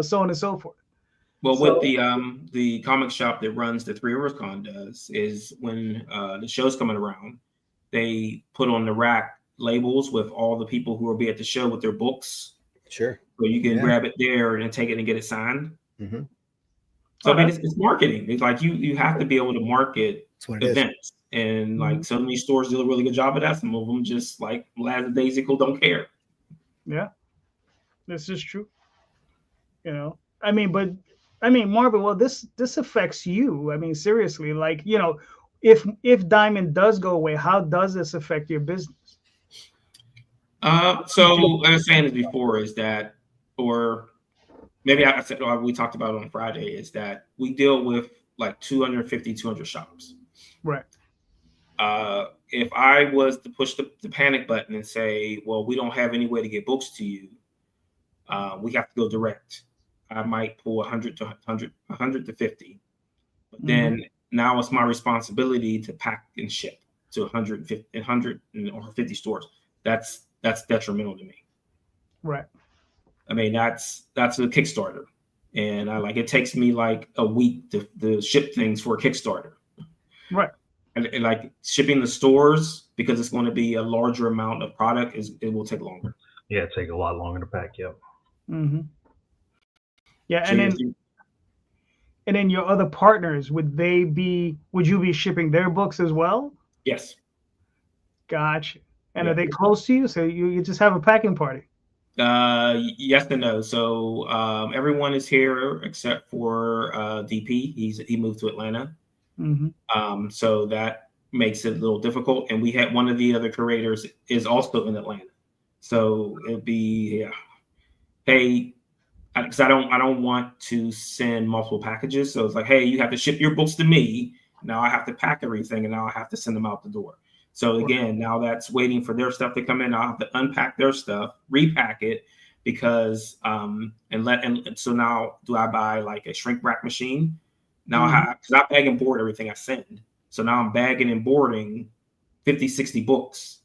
so on and so forth. Well, what the comic shop that runs the Three Rivers Con does is when the show's coming around, they put on the rack labels with all the people who will be at the show with their books. Sure. So you can grab it there and take it and get it signed. Mm-hmm. So I mean, it's marketing. It's like you have to be able to market events, and like some of these stores do a really good job of that. Some of them just like lackadaisical, don't care. Yeah, this is true. Marvin, well, this affects you. I mean, seriously, like, if Diamond does go away, how does this affect your business? So I was saying this before is that, or maybe I said, we talked about it on Friday, is that we deal with like 200 shops. Right. If I was to push the panic button and say, well, we don't have any way to get books to you, we have to go direct. I might pull 100 to 50, but then now it's my responsibility to pack and ship to 150 stores. That's detrimental to me. Right. I mean, that's a Kickstarter, and it takes me like a week to ship things for a Kickstarter. Right. And like shipping the stores, because it's going to be a larger amount of product, it will take longer. Yeah, it takes a lot longer to pack. Yep. Mm-hmm. Yeah, and then your other partners, would you be shipping their books as well? Yes. Gotcha. And are they close to you? So you just have a packing party? Yes and no. So everyone is here except for DP. He moved to Atlanta. Mm-hmm. So that makes it a little difficult. And we had one of the other curators is also in Atlanta. So it'd be, hey, because I don't want to send multiple packages. So it's like, hey, you have to ship your books to me. Now I have to pack everything, and now I have to send them out the door. So again, now that's waiting for their stuff to come in. I'll have to unpack their stuff, repack it, because so now do I buy like a shrink wrap machine? Now because I bag and board everything I send. So now I'm bagging and boarding 50, 60 books.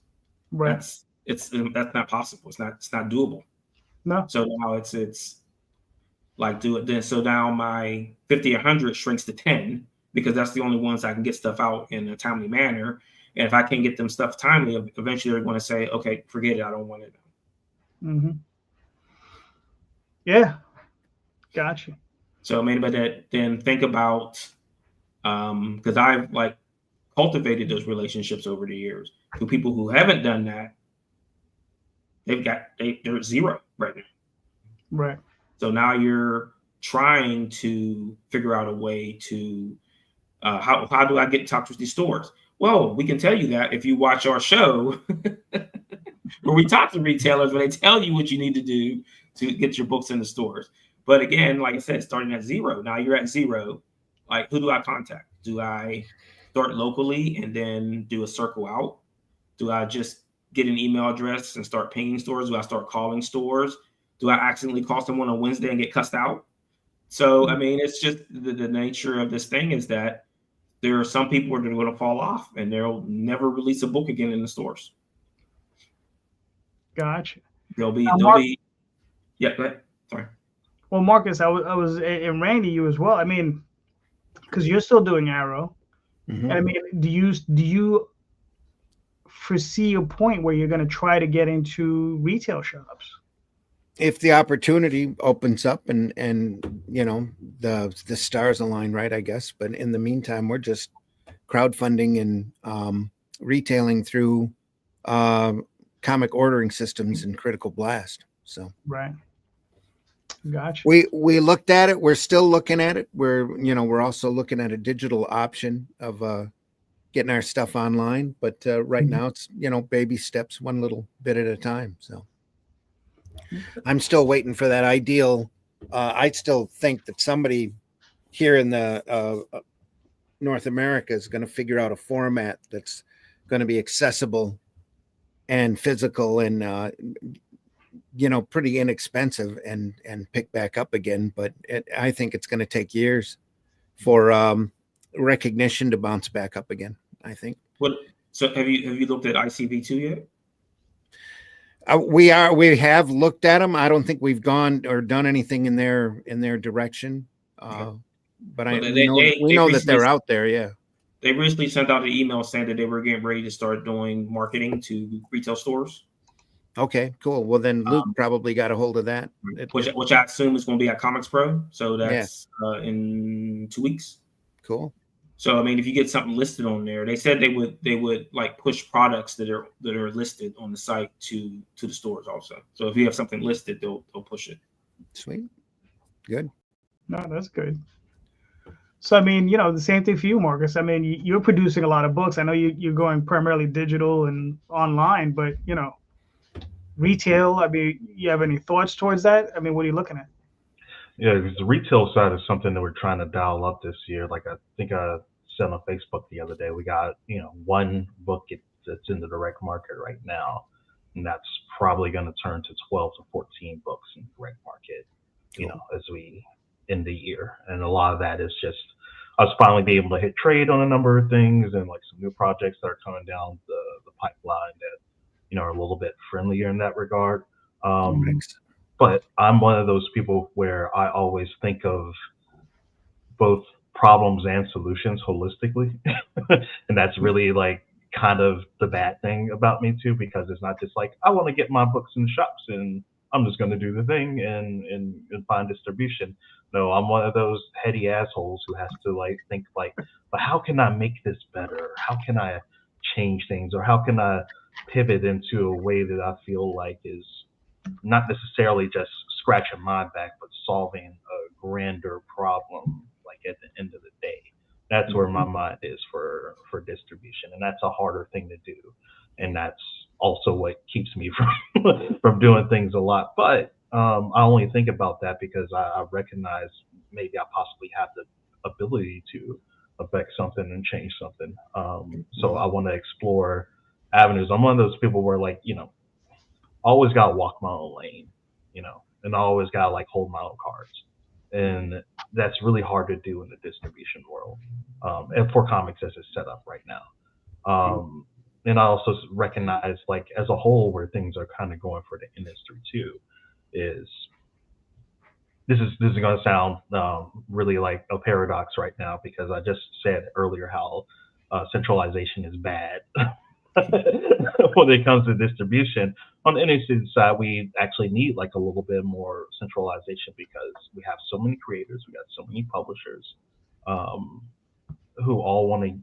Right. That's not possible. It's not doable. No. So now it's like do it then. So now my 50 or 100 shrinks to 10 because that's the only ones I can get stuff out in a timely manner. And if I can't get them stuff timely, eventually they're going to say, okay, forget it. I don't want it. Mm-hmm. Yeah. Gotcha. So maybe that then think about, because I've like cultivated those relationships over the years. To people who haven't done that, they're zero right now. Right. So now you're trying to figure out a way to how do I get in touch with these stores? Well, we can tell you that if you watch our show where we talk to retailers, where they tell you what you need to do to get your books in the stores. But again, like I said, starting at zero. Now you're at zero. Like, who do I contact? Do I start locally and then do a circle out? Do I just get an email address and start pinging stores? Do I start calling stores? Do I accidentally call someone on Wednesday and get cussed out? So, I mean, it's just the nature of this thing is that there are some people that are going to fall off and they'll never release a book again in the stores. Gotcha. They'll be, yeah, go ahead. Sorry. Well, Marcus, I was, and Randy, you as well. I mean, because you're still doing Arrow. Mhm. I mean, do you foresee a point where you're going to try to get into retail shops? If the opportunity opens up and you know the stars align, right, I guess. But in the meantime, we're just crowdfunding and retailing through comic ordering systems and Critical Blast. So Right. Gotcha. we looked at it. We're still looking at it. We're also looking at a digital option of getting our stuff online. But right now it's baby steps, one little bit at a time. So I'm still waiting for that ideal. I still think that somebody here in the North America is going to figure out a format that's going to be accessible and physical and pretty inexpensive and pick back up again. But I think it's going to take years for recognition to bounce back up again, I think. So have you looked at ICV2 yet? We have looked at them. I don't think we've gone or done anything in their direction. But we know that they're out there. Yeah. They recently sent out an email saying that they were getting ready to start doing marketing to retail stores. Okay, cool. Well, then Luke probably got a hold of that. Which I assume is going to be at Comics Pro. So that's in 2 weeks. Cool. So I mean, if you get something listed on there, they said they would like push products that are listed on the site to the stores also. So if you have something listed, they'll push it. Sweet. Good. No, that's good. So I mean, the same thing for you, Marcus. I mean, you're producing a lot of books. I know you're going primarily digital and online, but retail. I mean, you have any thoughts towards that? I mean, what are you looking at? Yeah, because the retail side is something that we're trying to dial up this year. Like I think I said on Facebook the other day, we got one book that's in the direct market right now, and that's probably going to turn to 12 to 14 books in the direct market. Cool. As we end the year, and a lot of that is just us finally being able to hit trade on a number of things and like some new projects that are coming down the pipeline that are a little bit friendlier in that regard. But I'm one of those people where I always think of both problems and solutions holistically. And that's really like kind of the bad thing about me too, because it's not just like, I want to get my books in shops and I'm just going to do the thing and find distribution. No, I'm one of those heady assholes who has to like think like, but how can I make this better? How can I change things? Or how can I pivot into a way that I feel like is not necessarily just scratching my back, but solving a grander problem, like at the end of the day. That's where my mind is for distribution. And that's a harder thing to do. And that's also what keeps me from doing things a lot. But I only think about that because I recognize maybe I possibly have the ability to affect something and change something. So I want to explore avenues. I'm one of those people where like, always got to walk my own lane, and I always got to like hold my own cards. And that's really hard to do in the distribution world. And for comics as it's set up right now. And I also recognize like as a whole where things are kind of going for the industry too. is this is going to sound really like a paradox right now, because I just said earlier how centralization is bad when it comes to distribution. On the industry side, we actually need like a little bit more centralization, because we have so many creators, we got so many publishers um, who all want to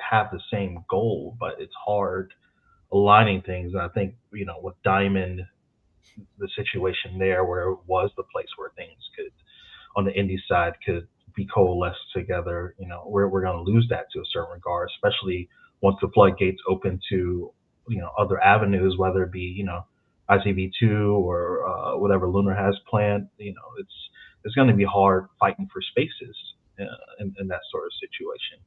have the same goal, but it's hard aligning things. And I think, with Diamond, the situation there where it was the place where things could, on the indie side, could be coalesced together, we're going to lose that to a certain regard, especially once the floodgates open to, other avenues, whether it be, ICV2 or whatever Lunar has planned. It's going to be hard fighting for spaces in that sort of situation.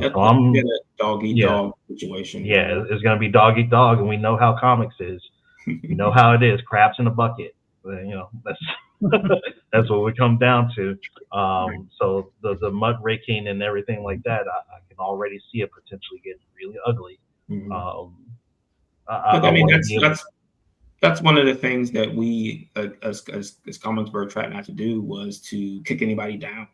That's So I'm, a dog eat dog situation. yeah, it's going to be dog eat dog, and we know how comics is. You know how it is, crabs in a bucket. That's that's what we come down to. So the mud raking and everything like that, I can already see it potentially getting really ugly. I mean, that's one of the things that we as Comicsburg tried not to do, was to kick anybody down.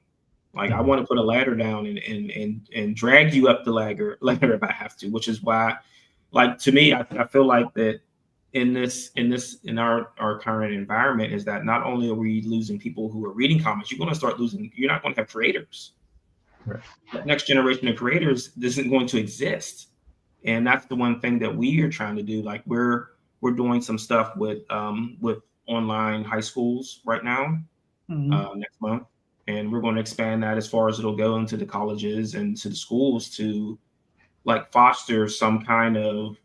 Like, I want to put a ladder down and drag you up the ladder if I have to, which is why, like, to me, I feel like that in our current environment, is that not only are we losing people who are reading comics, you're not going to have creators. Right. That next generation of creators isn't going to exist. And that's the one thing that we are trying to do. Like, we're doing some stuff with online high schools right now, next month. And we're going to expand that as far as it'll go into the colleges and to the schools, to like foster some kind of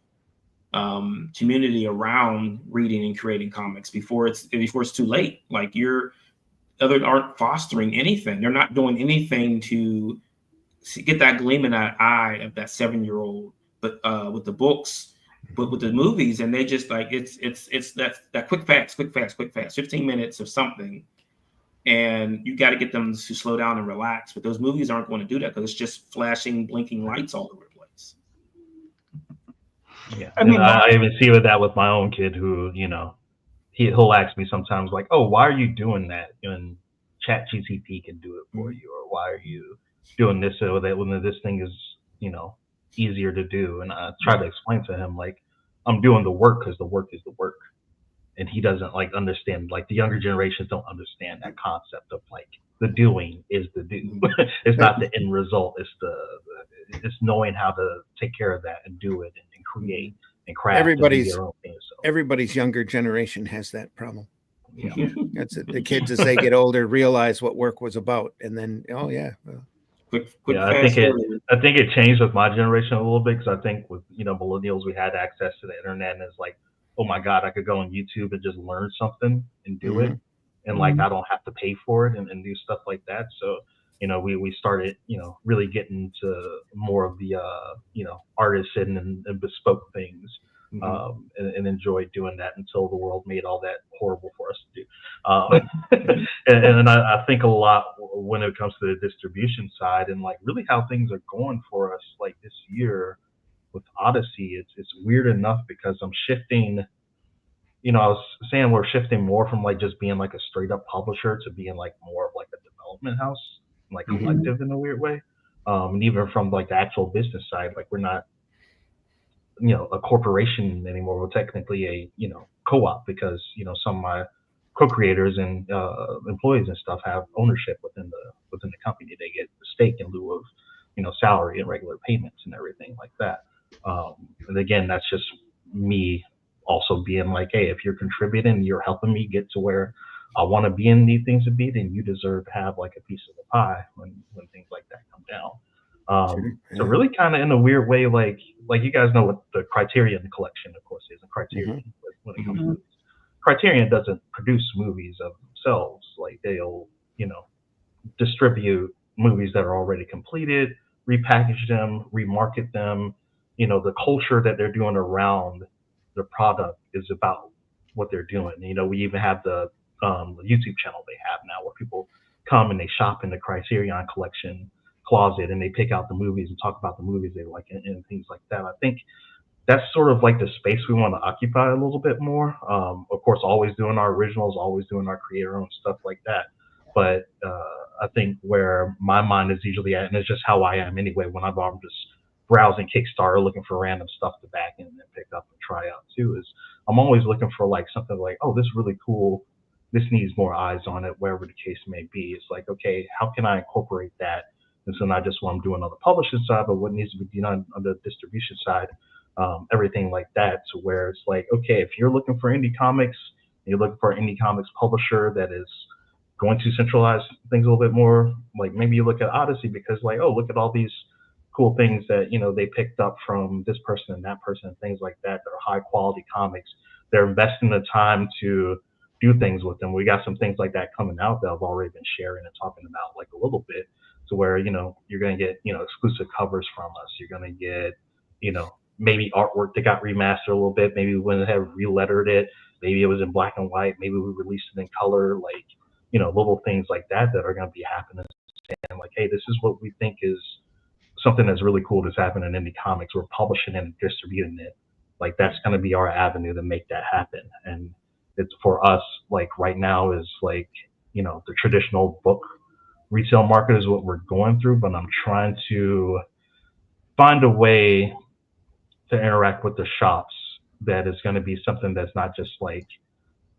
community around reading and creating comics before it's too late. Like, others aren't fostering anything. They're not doing anything to get that gleam in that eye of that 7-year-old, but with the books, but with the movies, and they just like, it's that quick fast, 15 minutes of something. And you got to get them to slow down and relax. But those movies aren't going to do that, because it's just flashing, blinking lights all over the place. Yeah, I even see with that with my own kid, who he'll ask me sometimes, like, "Oh, why are you doing that?" And ChatGPT can do it for you, or why are you doing this or that when this thing is easier to do? And I try to explain to him, like, I'm doing the work because the work is the work. And he doesn't like understand, like the younger generations don't understand that concept of like the doing is the do. It's not the end result. It's knowing how to take care of that and do it and create and craft. Everybody's younger generation has that problem. Yeah, that's it. The kids, as they get older, realize what work was about, and then quick I think it changed with my generation a little bit, because I think with millennials, we had access to the internet, and it's like, oh my God, I could go on YouTube and just learn something and do it. And like, I don't have to pay for it and do stuff like that. So, we started, really getting to more of the, artisan and bespoke things, and enjoyed doing that until the world made all that horrible for us to do. And I think a lot when it comes to the distribution side, and like really how things are going for us, like this year, with Odyssey, it's weird enough, because I'm shifting, I was saying we're shifting more from like just being like a straight up publisher to being like more of like a development house, like collective in a weird way. And even from like the actual business side, like we're not, a corporation anymore. We're technically a, co-op, because, some of my co-creators and employees and stuff have ownership within the company. They get a stake in lieu of, salary and regular payments and everything like that. And again, that's just me also being like, hey, if you're contributing, you're helping me get to where I want to be and need things to be, then you deserve to have like a piece of the pie when things like that come down. So really kind of in a weird way, like you guys know what the Criterion collection, of course, is. A Criterion when it comes to movies. Criterion doesn't produce movies of themselves. Like they'll, distribute movies that are already completed, repackage them, remarket them. The culture that they're doing around the product is about what they're doing. We even have the YouTube channel they have now, where people come and they shop in the Criterion collection closet and they pick out the movies and talk about the movies they like and things like that. I think that's sort of like the space we want to occupy a little bit more. Of course, always doing our originals, always doing our creator-owned stuff like that. But I think where my mind is usually at, and it's just how I am anyway, whenever I'm just browsing Kickstarter, looking for random stuff to back in and pick up and try out too, is I'm always looking for like something like, oh, this is really cool. This needs more eyes on it, wherever the case may be. It's like, okay, how can I incorporate that? And so not just what I'm doing on the publishing side, but what needs to be done on the distribution side, everything like that. So where it's like, okay, if you're looking for indie comics, you're looking for an indie comics publisher that is going to centralize things a little bit more, like maybe you look at Odyssey because like, oh, look at all these cool things that, they picked up from this person and that person and things like that. They're high quality comics. They're investing the time to do things with them. We got some things like that coming out that I've already been sharing and talking about like a little bit, to where, you're going to get, exclusive covers from us. You're going to get, maybe artwork that got remastered a little bit. Maybe we went ahead and relettered it. Maybe it was in black and white. Maybe we released it in color, like, little things like that that are going to be happening. And like, hey, this is what we think is something that's really cool that's happening in indie comics. We're publishing and distributing it. Like, that's going to be our avenue to make that happen. And it's for us, like right now is like, the traditional book resale market is what we're going through, but I'm trying to find a way to interact with the shops that is going to be something that's not just like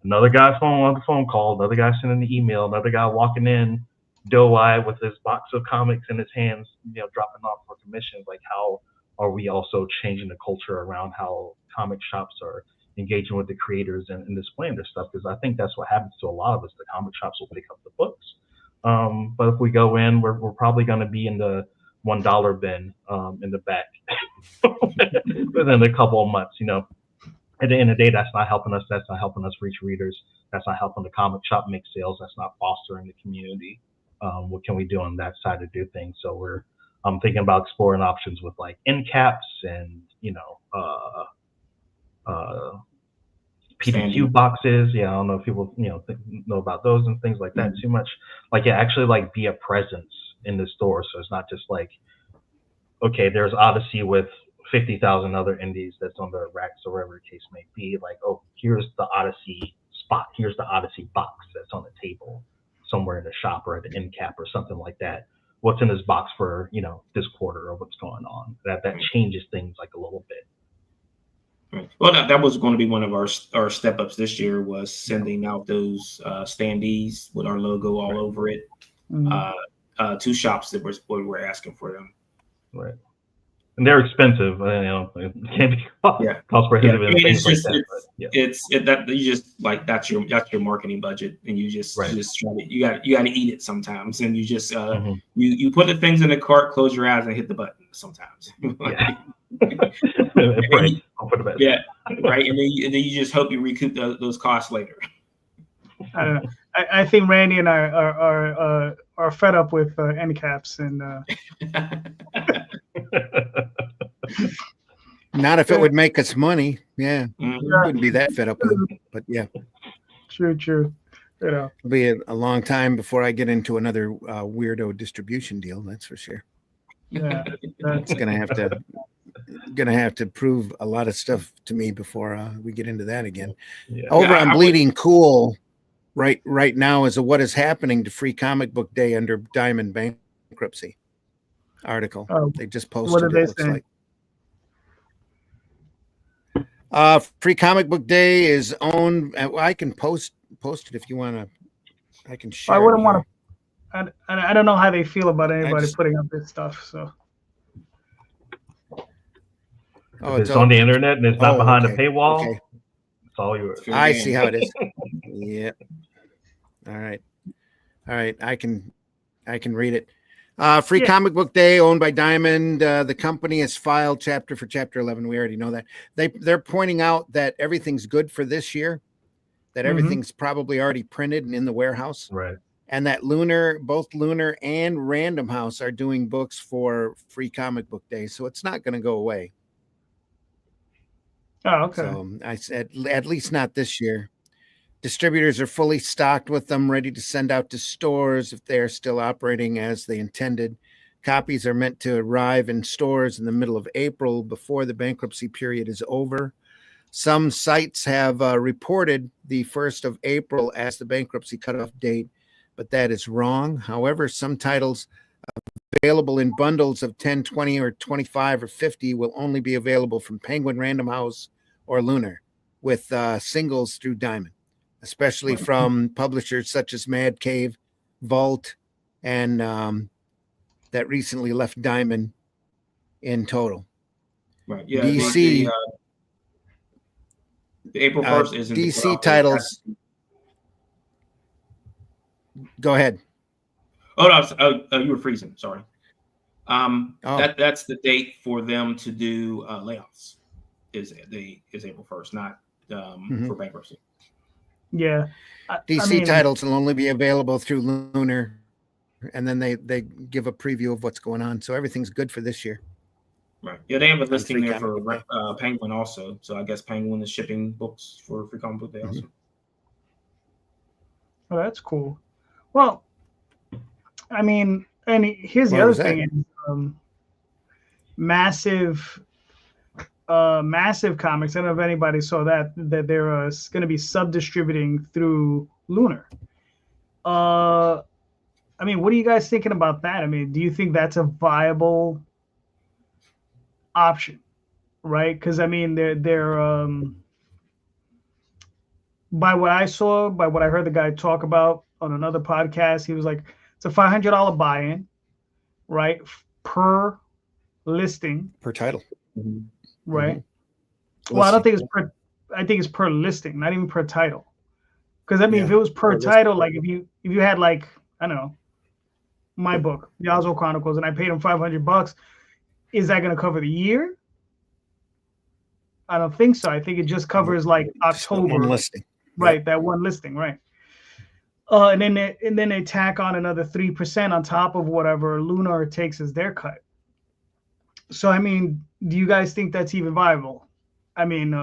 another guy on the phone call, another guy sending the email, another guy walking in doe-eyed with his box of comics in his hands, dropping off for commissions. Like, how are we also changing the culture around how comic shops are engaging with the creators and displaying their stuff? Because I think that's what happens to a lot of us. The comic shops will pick up the books, but if we go in, we're probably going to be in the $1 bin in the back within a couple of months. At the end of the day, that's not helping us. That's not helping us reach readers. That's not helping the comic shop make sales. That's not fostering the community. What can we do on that side to do things? So I'm thinking about exploring options with like end caps and PDQ boxes. Yeah, I don't know if people know about those and things like that too much. Like, actually like be a presence in the store. So it's not just like, okay, there's Odyssey with 50,000 other indies that's on the racks or wherever the case may be. Like, oh, here's the Odyssey spot. Here's the Odyssey box that's on the table somewhere in the shop or at the end cap or something like that. What's in this box for, this quarter or what's going on? That changes things like a little bit. Right. Well, that was going to be one of our step ups this year, was sending out those standees with our logo all over it. Mm-hmm. To shops that we're asking for them. Right. And they're expensive. It can't be cost prohibitive. Yeah. I mean, it's just you just like that's your marketing budget, and you just try to you got to eat it sometimes, and you just you put the things in the cart, close your eyes, and hit the button sometimes. Right. Yeah, right. And then you just hope you recoup those costs later. I don't know. I think Randy and I are fed up with end caps and. Not if it would make us money. Yeah, wouldn't be that fed up with it. But yeah, true. It'll be a long time before I get into another weirdo distribution deal. That's for sure. Yeah, it's gonna have to prove a lot of stuff to me before we get into that again. Yeah. Over on Bleeding Cool, right now is a what is happening to Free Comic Book Day under Diamond bankruptcy article. They just posted. What did they say? Free Comic Book Day is owned. I can post it if you want to. I can share. I wouldn't want to. I don't know how they feel about anybody putting up this stuff. So. Oh, it's on the internet and it's not behind a paywall. Okay. It's all yours. I see how it is. Yeah. All right. I can read it. Free Comic Book Day, owned by Diamond. The company has filed chapter 11. We already know that. They're pointing out that everything's good for this year, that everything's probably already printed and in the warehouse. Right. And that both Lunar and Random House are doing books for Free Comic Book Day. So it's not going to go away. Oh, okay. So I said, at least not this year. Distributors are fully stocked with them, ready to send out to stores if they're still operating as they intended. Copies are meant to arrive in stores in the middle of April before the bankruptcy period is over. Some sites have reported the 1st of April as the bankruptcy cutoff date, but that is wrong. However, some titles available in bundles of 10, 20, or 25 or 50 will only be available from Penguin Random House or Lunar, with singles through Diamond, especially from publishers such as Mad Cave, Vault, and that recently left Diamond in total. Right. Yeah. DC, the April 1st isn't DC titles. Go ahead. Oh no, you were freezing. Sorry. That's the date for them to do layoffs. Is April 1st, not for bankruptcy. Yeah. DC titles will only be available through Lunar, and then they give a preview of what's going on. So everything's good for this year. Right. Yeah, they have a listing there for Penguin also. So I guess Penguin is shipping books for Free Comic Book Day also. Oh, that's cool. Well, I mean, and here's the other thing: massive comics. I don't know if anybody saw that they're going to be sub-distributing through Lunar. I mean, what are you guys thinking about that? I mean, do you think that's a viable option, right? Because I mean, they're by what I saw, by what I heard the guy talk about on another podcast, he was like, it's a $500 buy-in, right, per listing, per title, right? Mm-hmm. Well, I don't think it's per. I think it's per listing, not even per title. Because I mean, if it was per title, like if you had like, I don't know, my book, The Oswald Chronicles, and I paid him $500, is that going to cover the year? I don't think so. I think it just covers like October. One listing. Right, that one listing, right. And then they tack on another 3% on top of whatever Lunar takes as their cut. So I mean, do you guys think that's even viable? I mean,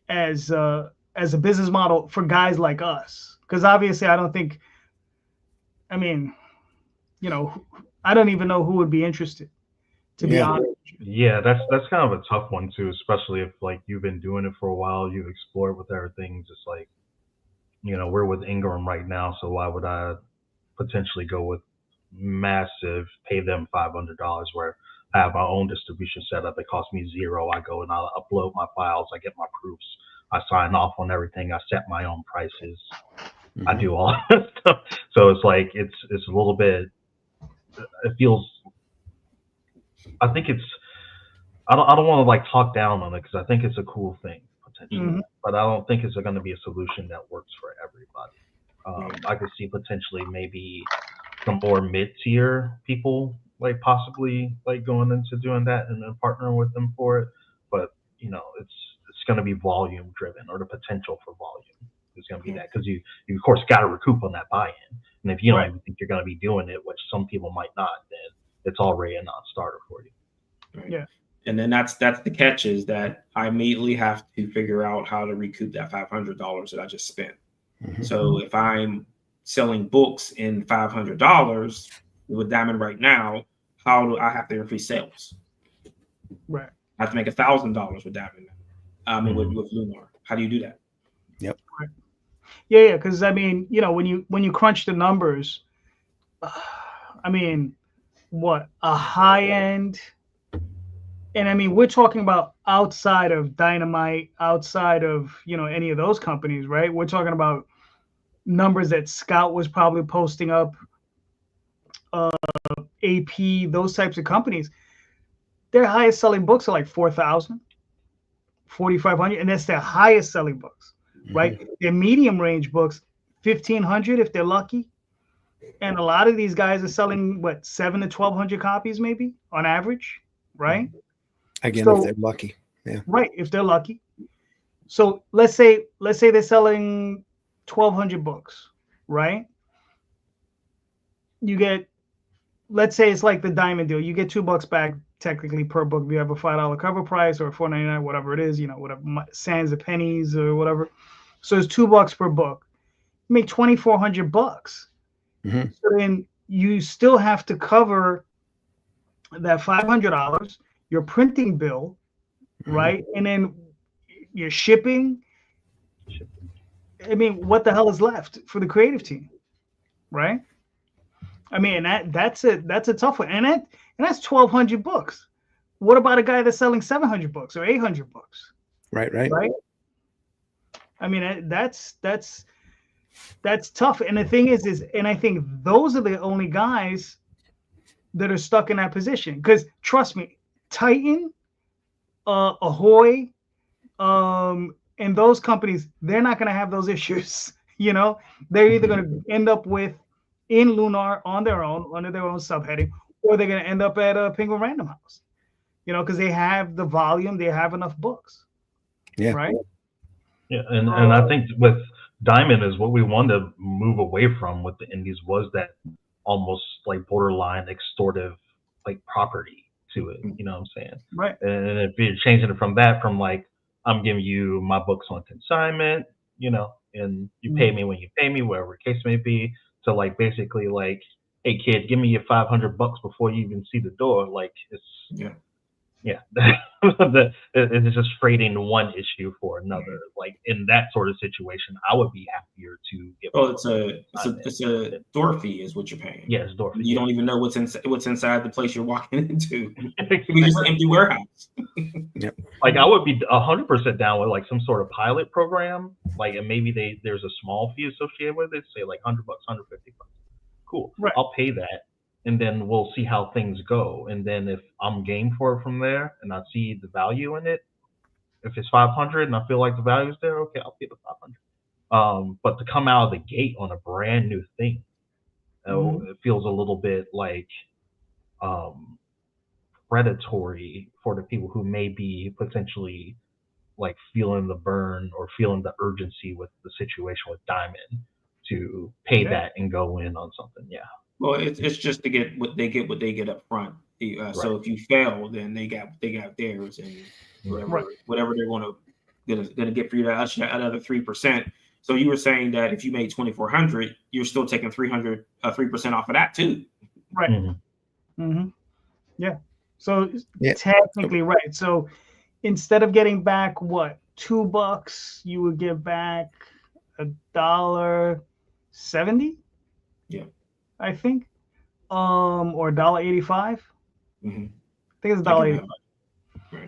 as a business model for guys like us, because obviously I don't think. I mean, you know, I don't even know who would be interested. To be honest. Yeah, that's kind of a tough one too, especially if like you've been doing it for a while, you've explored with everything. Just like, you know, we're with Ingram right now, so why would I potentially go with massive, pay them $500 where I have my own distribution setup? It costs me $0. I go and I upload my files, I get my proofs, I sign off on everything, I set my own prices, I do all that stuff. So it's like it's a little bit. It feels. I think it's. I don't want to like talk down on it because I think it's a cool thing potentially, but I don't think it's going to be a solution that works for everybody. I could see potentially maybe some more mid-tier people like possibly like going into doing that and then partnering with them for it, but you know it's going to be volume driven, or the potential for volume is going to be that, because you of course got to recoup on that buy-in, and if you don't even think you're going to be doing it, which some people might not, then it's already a non-starter for you. Right. Yeah. And then that's the catch, is that I immediately have to figure out how to recoup that $500 that I just spent. So if I'm selling books in $500 with Diamond right now, how do I have to increase sales? Right. I have to make $1,000 with Diamond. With Lunar. How do you do that? Yep. Right. Yeah, because I mean, you know, when you crunch the numbers, I mean, what a high end. And I mean, we're talking about outside of Dynamite, outside of, you know, any of those companies, right? We're talking about numbers that Scout was probably posting up, AP, those types of companies. Their highest selling books are like 4,000, 4,500, and that's their highest selling books, right? Their medium range books, 1,500 if they're lucky. And a lot of these guys are selling, what, 700 to 1,200 copies maybe on average, right? Again, if they're lucky. Yeah. Right, if they're lucky. So let's say they're selling 1,200 books, right? You get, let's say it's like the Diamond deal. You get $2 back technically per book. If you have a $5 cover price or $4.99, whatever it is, you know, whatever, sans the pennies or whatever. So it's $2 per book. You make $2,400. So then you still have to cover that $500, your printing bill, right? And then your shipping. I mean, what the hell is left for the creative team, right? I mean, that's a tough one, and that's 1,200 books. What about a guy that's selling 700 books or 800 books? Right. I mean, that's tough. And the thing is, and I think those are the only guys that are stuck in that position. Because trust me, Titan, Ahoy, and those companies, they're not going to have those issues. You know, they're either going to end up with in Lunar on their own, under their own subheading, or they're going to end up at Penguin Random House. You know, because they have the volume, they have enough books. Yeah. Right. Yeah, and I think with Diamond is what we wanted to move away from with the indies was that almost like borderline extortive like property to it. You know what I'm saying? Right. And if you're changing it from that, from like I'm giving you my books on consignment, you know, and you pay me when you pay me, whatever the case may be, to like basically like, hey kid, give me your $500 before you even see the door. Like it's it's just freighting one issue for another. Like in that sort of situation, I would be happier to give. Oh, it's a door fee is what you're paying. Yeah, it's door fee. You don't even know what's inside the place you're walking into. It could be just an empty warehouse. Yep. Like I would be 100% down with like some sort of pilot program. Like, and maybe there's a small fee associated with it. Say like $100, $150. Cool. Right. I'll pay that. And then we'll see how things go. And then if I'm game for it from there and I see the value in it, if it's 500 and I feel like the value's there, okay, I'll pay the 500. But to come out of the gate on a brand new thing, it feels a little bit like predatory for the people who may be potentially like feeling the burn or feeling the urgency with the situation with Diamond to pay that and go in on something. Yeah. Well, it's just to get what they get up front. So if you fail, then they got theirs, and whatever they're going to get for you, that another 3%. So you were saying that if you made 2,400, you're still taking 3% off of that too. Right. Yeah. So technically, right. So instead of getting back what $2, you would get back $1.70. Yeah. I think, or $1.85. I think it's $1.85.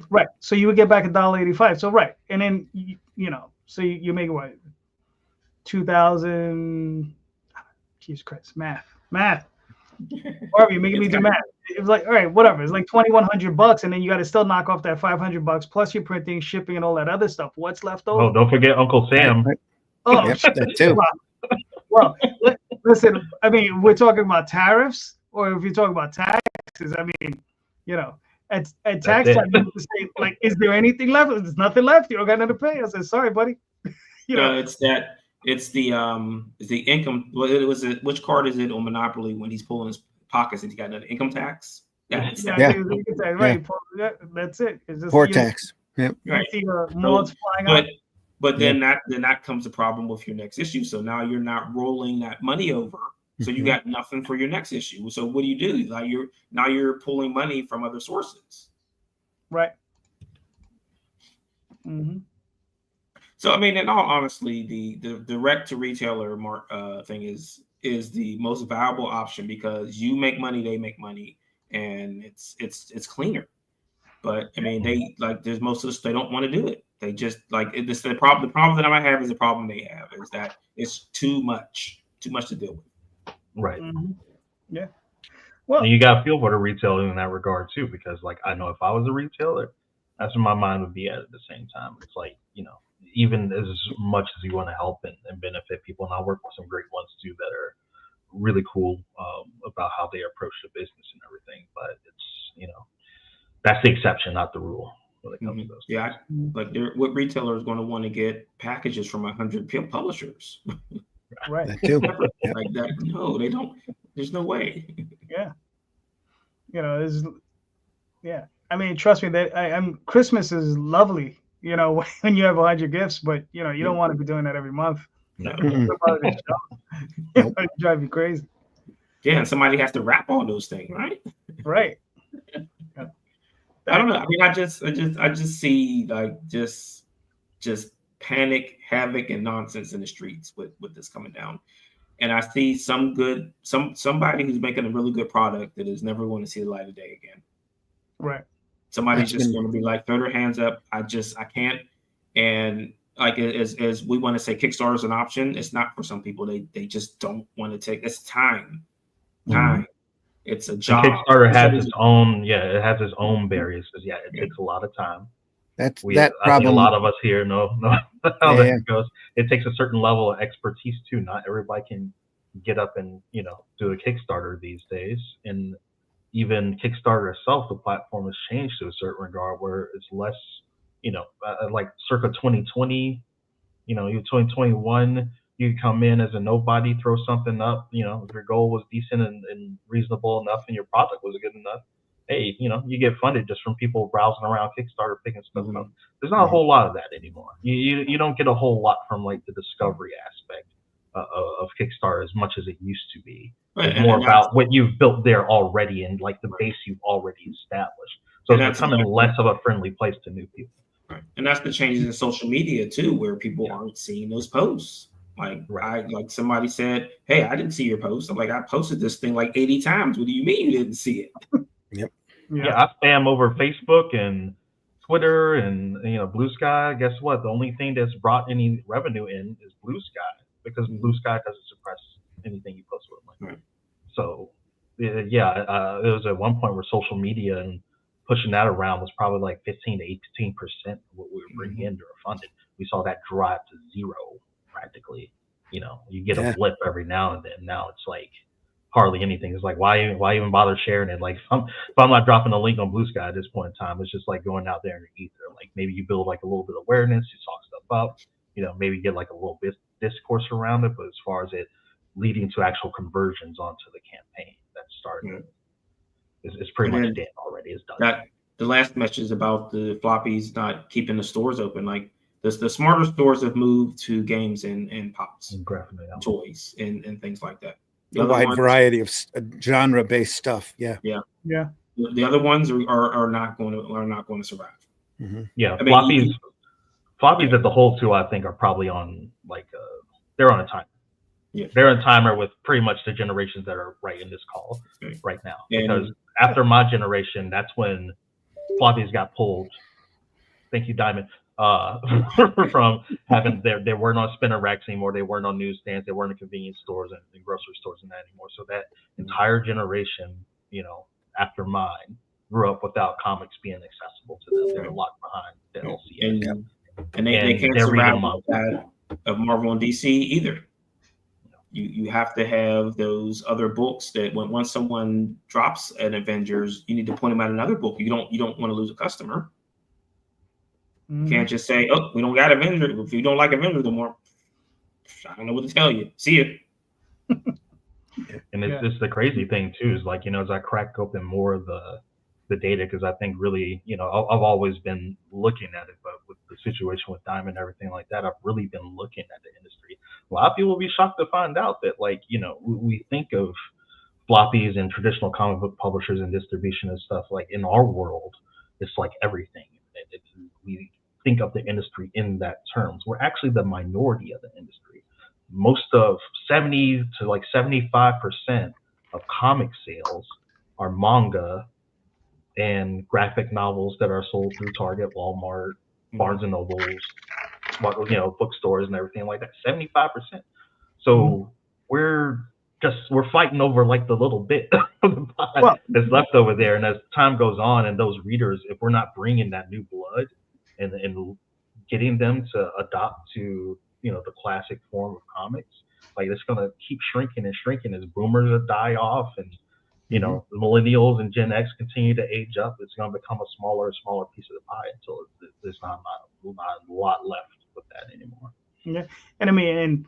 Right. So you would get back $1.85. So right, and then you know, so you make what 2,000. Jesus Christ, math. Marvin, you're making me do math. It was like, all right, whatever. It's like $2,100, and then you got to still knock off that $500 plus your printing, shipping, and all that other stuff. What's left over? Oh, don't forget Uncle Sam. Oh, that too. Well, listen, I mean, we're talking about tariffs, or if you're talking about taxes, I mean, you know, at tax time, you have to say, like, is there anything left? There's nothing left. You don't got nothing to pay. I said, sorry, buddy. You know, it's the income. Which card is it on Monopoly when he's pulling his pockets and he got another income tax? That's it. Right. That's it. It's just poor tax. Yep. Right. But then that comes a problem with your next issue. So now you're not rolling that money over. So you got nothing for your next issue. So what do? Like you're pulling money from other sources. Right. So I mean, in all honesty, the direct to retailer thing is the most valuable option because you make money, they make money, and it's cleaner. But I mean, there's most of this, they don't want to do it. They just like it's the problem. The problem that I might have is the problem they have is that it's too much to deal with. Right. Yeah. Well, and you got to feel for the retailer in that regard too, because like I know if I was a retailer, that's where my mind would be at the same time. It's like, you know, even as much as you want to help and benefit people, and I work with some great ones too that are really cool about how they approach the business and everything. But it's, you know, that's the exception, not the rule. When it comes to those things. But what retailer is going to want to get packages from 100 publishers? Right. That too. Like that? No, they don't. There's no way. Yeah. You know, I mean, trust me, that Christmas is lovely. You know, when you have 100 gifts, but you know, you don't want to be doing that every month. No. It drive you crazy. Yeah, and somebody has to wrap all those things, right? Right. I don't know. I mean, I just see like just panic, havoc, and nonsense in the streets with this coming down. And I see somebody who's making a really good product that is never going to see the light of day again. Right. Somebody's just going to be like, throw their hands up. I can't. And like as we want to say, Kickstarter is an option. It's not for some people. They just don't want to take. It's time. It's a job. And Kickstarter has its own. Yeah, it has its own barriers because it takes a lot of time. That I problem. think a lot of us here know how that goes. It takes a certain level of expertise too. Not everybody can get up and do a Kickstarter these days. And even Kickstarter itself, the platform has changed to a certain regard where it's less, like circa 2020, 2021, you come in as a nobody, throw something up, if your goal was decent and reasonable enough and your product was good enough, hey, you get funded just from people browsing around Kickstarter, picking stuff up. There's not a whole lot of that anymore. You don't get a whole lot from like the discovery aspect of Kickstarter as much as it used to be. It's more about what you've built there already and like the base you've already established. So it's becoming less of a friendly place to new people. Right. And that's the changes in social media too, where people aren't seeing those posts. Like like somebody said, hey, I didn't see your post. I'm like, I posted this thing like 80 times. What do you mean you didn't see it? Yep. Yeah, I spam over Facebook and Twitter and Blue Sky. Guess what? The only thing that's brought any revenue in is Blue Sky because Blue Sky doesn't suppress anything you post with money. Right. So it was at one point where social media and pushing that around was probably like 15 to 18% of what we were bringing in or funded. We saw that drop to zero practically. You get a blip every now and then. Now it's like hardly anything. It's like why even bother sharing it? Like if I'm not dropping a link on Blue Sky at this point in time, it's just like going out there in the ether. Like maybe you build like a little bit of awareness, you talk stuff up, maybe get like a little bit discourse around it. But as far as it leading to actual conversions onto the campaign that started, it's pretty much dead already. It's done. The last message about the floppies not keeping the stores open, like the smarter stores have moved to games and pops, and toys, and things like that. A wide variety of genre-based stuff. Yeah. The other ones are not going to survive. Mm-hmm. Yeah, floppies as a whole too. I think are probably on they're on a timer. Yeah, they're on a timer with pretty much the generations that are right in this call right now. Because after my generation, that's when floppies got pulled. Thank you, Diamond. From having they weren't on spinner racks anymore. They weren't on newsstands. They weren't in convenience stores and grocery stores and that anymore. So that entire generation, after mine, grew up without comics being accessible to them. They were locked behind the LCS. And they can't survive that of Marvel and DC either. You have to have those other books that once someone drops an Avengers, you need to point them at another book. You don't want to lose a customer. You can't just say, oh, we don't got Avengers. If you don't like Avengers no more, I don't know what to tell you. See you. And it's the crazy thing too, is like, as I crack open more of the data, because I think really, I've always been looking at it, but with the situation with Diamond and everything like that, I've really been looking at the industry. A lot of people will be shocked to find out that, like, we think of floppies and traditional comic book publishers and distribution and stuff, like in our world, it's like everything. We think of the industry in that terms. We're actually the minority of the industry. Most of 70 to like 75% of comic sales are manga and graphic novels that are sold through Target, Walmart, Barnes and Nobles, bookstores and everything like that. 75%. So we're fighting over like the little bit of the pie that's left over there. And as time goes on, and those readers, if we're not bringing that new blood and getting them to adopt to the classic form of comics, like it's gonna keep shrinking and shrinking as boomers die off and the millennials and Gen X continue to age up. It's gonna become a smaller and smaller piece of the pie until there's not a lot left with that anymore. Yeah, and I mean, and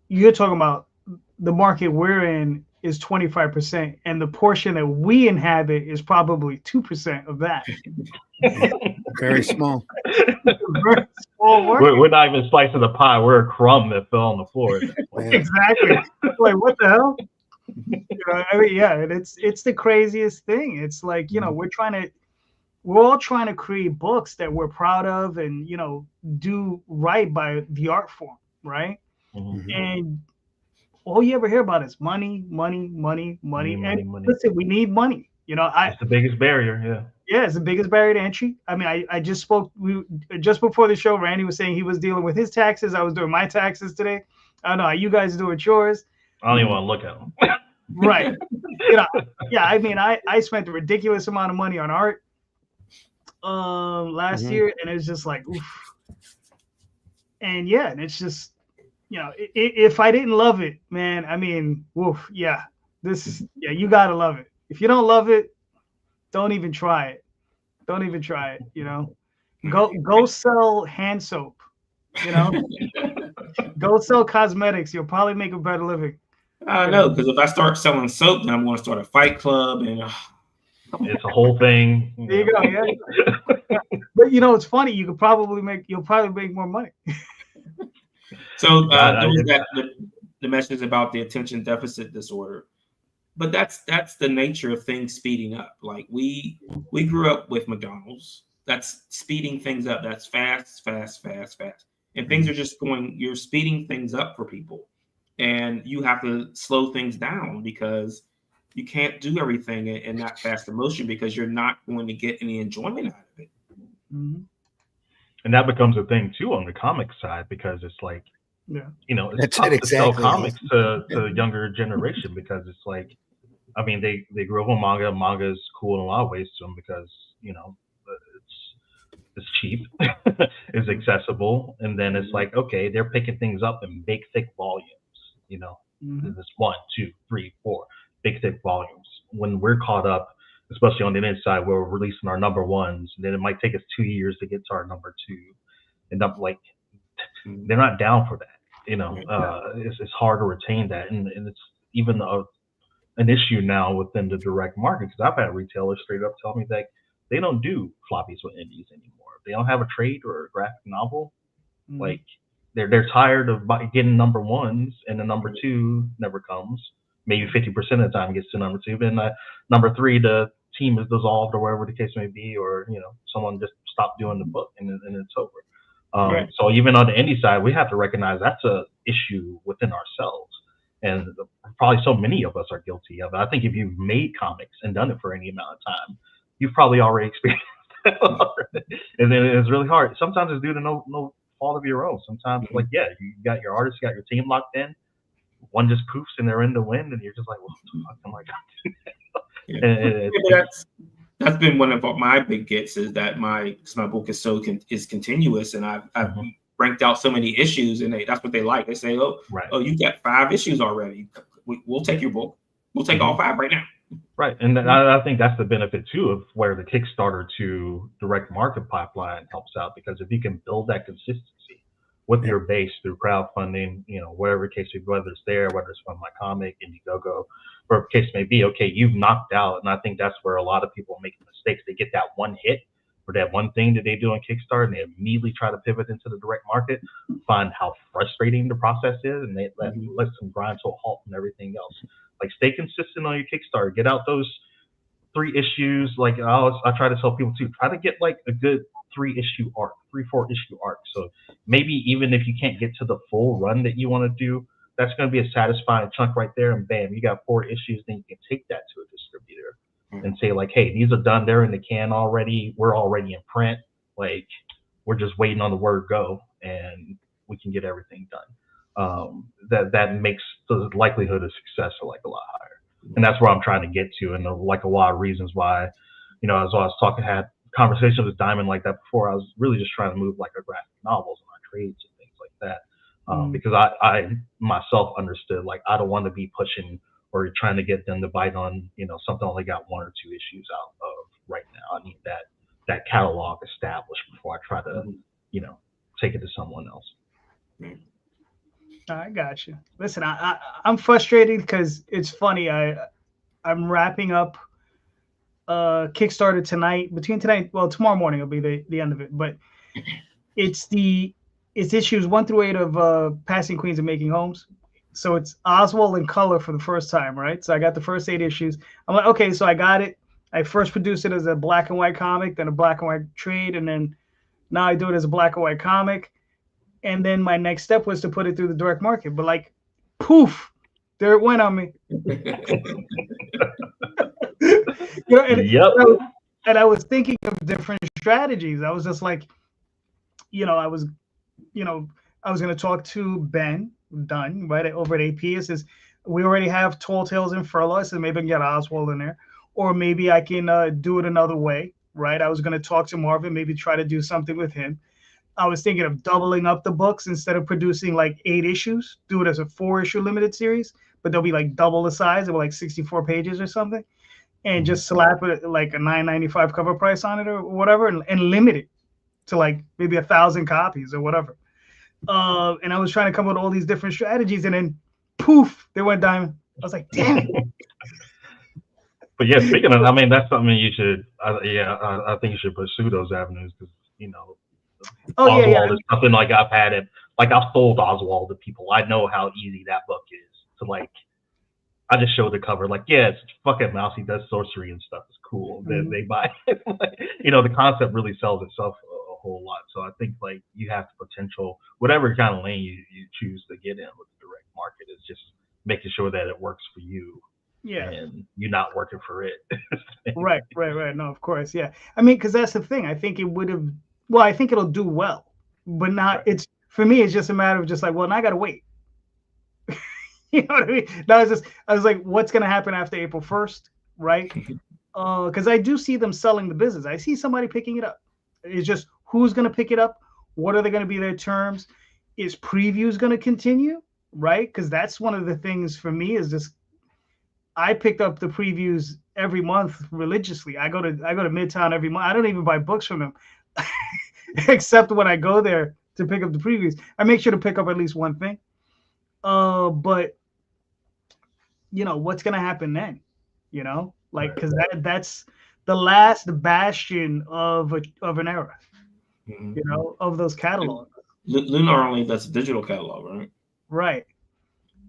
you're talking about the market we're in is 25%, and the portion that we inhabit is probably 2% of that. Very small. Very small market. We're not even slicing the pie. We're a crumb that fell on the floor. Exactly. Like, what the hell? I mean, yeah, and it's the craziest thing. It's like, we're all trying to create books that we're proud of and, do right by the art form, right? Mhm. And all you ever hear about is money, money, money, money. And Money. listen, we need money. It's the biggest barrier. Yeah. Yeah, it's the biggest barrier to entry. I mean, I just spoke just before the show. Randy was saying he was dealing with his taxes. I was doing my taxes today. I don't know how you guys do it yours. I don't even want to look at them. Right. Yeah. I mean, I spent a ridiculous amount of money on art last year, and it's just like, oof. And yeah, and it's just, if I didn't love it, man, I mean, woof, yeah, you gotta love it. If you don't love it, don't even try it. Don't even try it. Go sell hand soap. Go sell cosmetics. You'll probably make a better living. I know, because if I start selling soap, then I'm going to start a fight club, and it's a whole thing. There you go. Yeah. But it's funny. You'll probably make more money. So there was the message about the attention deficit disorder, but that's the nature of things speeding up. Like we grew up with McDonald's. That's speeding things up. That's fast, and things are just going. You're speeding things up for people, and you have to slow things down because you can't do everything in that fast emotion because you're not going to get any enjoyment out of it. Mm-hmm. And that becomes a thing too on the comic side because it's like, it's tough to sell comics to the younger generation because it's like, I mean, they grew up on manga. Manga is cool in a lot of ways to them because it's cheap, it's accessible, and then it's like, okay, they're picking things up in big thick volumes. It's 1, 2, 3, 4 big thick volumes. When we're caught up, especially on the inside, where we're releasing our number ones, and then it might take us 2 years to get to our number 2. And they're not down for that. It's hard to retain that, and it's even an issue now within the direct market because I've had retailers straight up tell me that they don't do floppies with indies anymore. They don't have a trade or a graphic novel. Like they're tired of getting number ones, and the number 2 never comes. Maybe 50% of the time it gets to number 2, but then number 3, the team is dissolved or whatever the case may be, or someone just stopped doing the book and it's over. Right. So even on the indie side, we have to recognize that's a issue within ourselves, and probably so many of us are guilty of it. I think if you've made comics and done it for any amount of time, you've probably already experienced that already. And then it's really hard. Sometimes it's due to no fault of your own. Sometimes you got your artists, you got your team locked in. One just poofs and they're in the wind, and you're just like, what the fuck am I gonna do? That's been one of my big gets is that my book is is continuous, and I've ranked out so many issues, and that's what they like. They say, oh, you got 5 issues already. We'll take your book. We'll take all 5 right now. Right, and I think that's the benefit too of where the Kickstarter to direct market pipeline helps out, because if you can build that consistency with your base through crowdfunding, whatever case, whether it's there, whether it's from my comic, Indiegogo, whatever case may be, okay, you've knocked out. And I think that's where a lot of people make mistakes. They get that one hit or that one thing that they do on Kickstarter, and they immediately try to pivot into the direct market, find how frustrating the process is, and they let them grind to a halt and everything else. Like, stay consistent on your Kickstarter. Get out those 3 issues. Like, I try to tell people too, try to get like a good 3-issue arc, 3-4 issue arc. So maybe even if you can't get to the full run that you want to do, that's going to be a satisfying chunk right there. And bam, you got 4 issues. Then you can take that to a distributor and say like, hey, these are done. They're in the can already. We're already in print. Like, we're just waiting on the word go, and we can get everything done. That makes the likelihood of success like a lot higher. And that's where I'm trying to get to. And like a lot of reasons why, as I was talking, had conversations with Diamond like that before. I was really just trying to move like a graphic novels and our trades and things like that. Because I myself understood, like, I don't want to be pushing or trying to get them to bite on, something only got 1 or 2 issues out of right now. I need that catalog established before I try to, take it to someone else. I got you. Listen, I'm frustrated because it's funny. I'm wrapping up Kickstarter tonight. Tomorrow morning will be the end of it. But it's issues 1 through 8 of Passing Queens and Making Homes. So it's Oswald in color for the first time, right? So I got the first 8 issues. I'm like, okay, so I got it. I first produced it as a black and white comic, then a black and white trade, and then now I do it as a black and white comic. And then my next step was to put it through the direct market. But like, poof, there it went on me. Yep. And I was thinking of different strategies. I was just like, I was going to talk to Ben Dunn, right, over at AP. It says, we already have Tall Tales and Furlough. I said, maybe I can get Oswald in there. Or maybe I can do it another way, right? I was going to talk to Marvin, maybe try to do something with him. I was thinking of doubling up the books instead of producing like 8 issues, do it as a 4-issue limited series, but they'll be like double the size, of like 64 pages or something, and just slap it like a $9.95 cover price on it or whatever, and limit it to like maybe 1,000 copies or whatever. And I was trying to come up with all these different strategies, and then poof, they went diamond. I was like, damn it. But yeah, speaking of, I mean, that's something you should, I think you should pursue those avenues because, Oswald is something like I've had it, like I've sold Oswald to people. I know how easy that book is to like. I just showed the cover, like, yeah, it's fucking mouse. He does sorcery and stuff. It's cool. Then they buy it. The concept really sells itself a whole lot. So I think like you have the potential, whatever kind of lane you choose to get in with the direct market is just making sure that it works for you. Yeah. And you're not working for it. Right. No, of course. Yeah. I mean, because that's the thing. I think it would have, well, I think it'll do well, but not, right. It's, for me, it's just a matter of just like, well, now I got to wait. You know what I mean? I was like, what's going to happen after April 1st? Right. Because I do see them selling the business. I see somebody picking it up. It's just who's going to pick it up? What are they going to be their terms? Is previews going to continue? Right. Because that's one of the things for me is just, I picked up the previews every month religiously. I go to Midtown every month. I don't even buy books from them, except when I go there to pick up the previews. I make sure to pick up at least one thing. But what's gonna happen then? Like because that's the last bastion of an era. Of those catalogs. Lunar only that's a digital catalog, right? Right.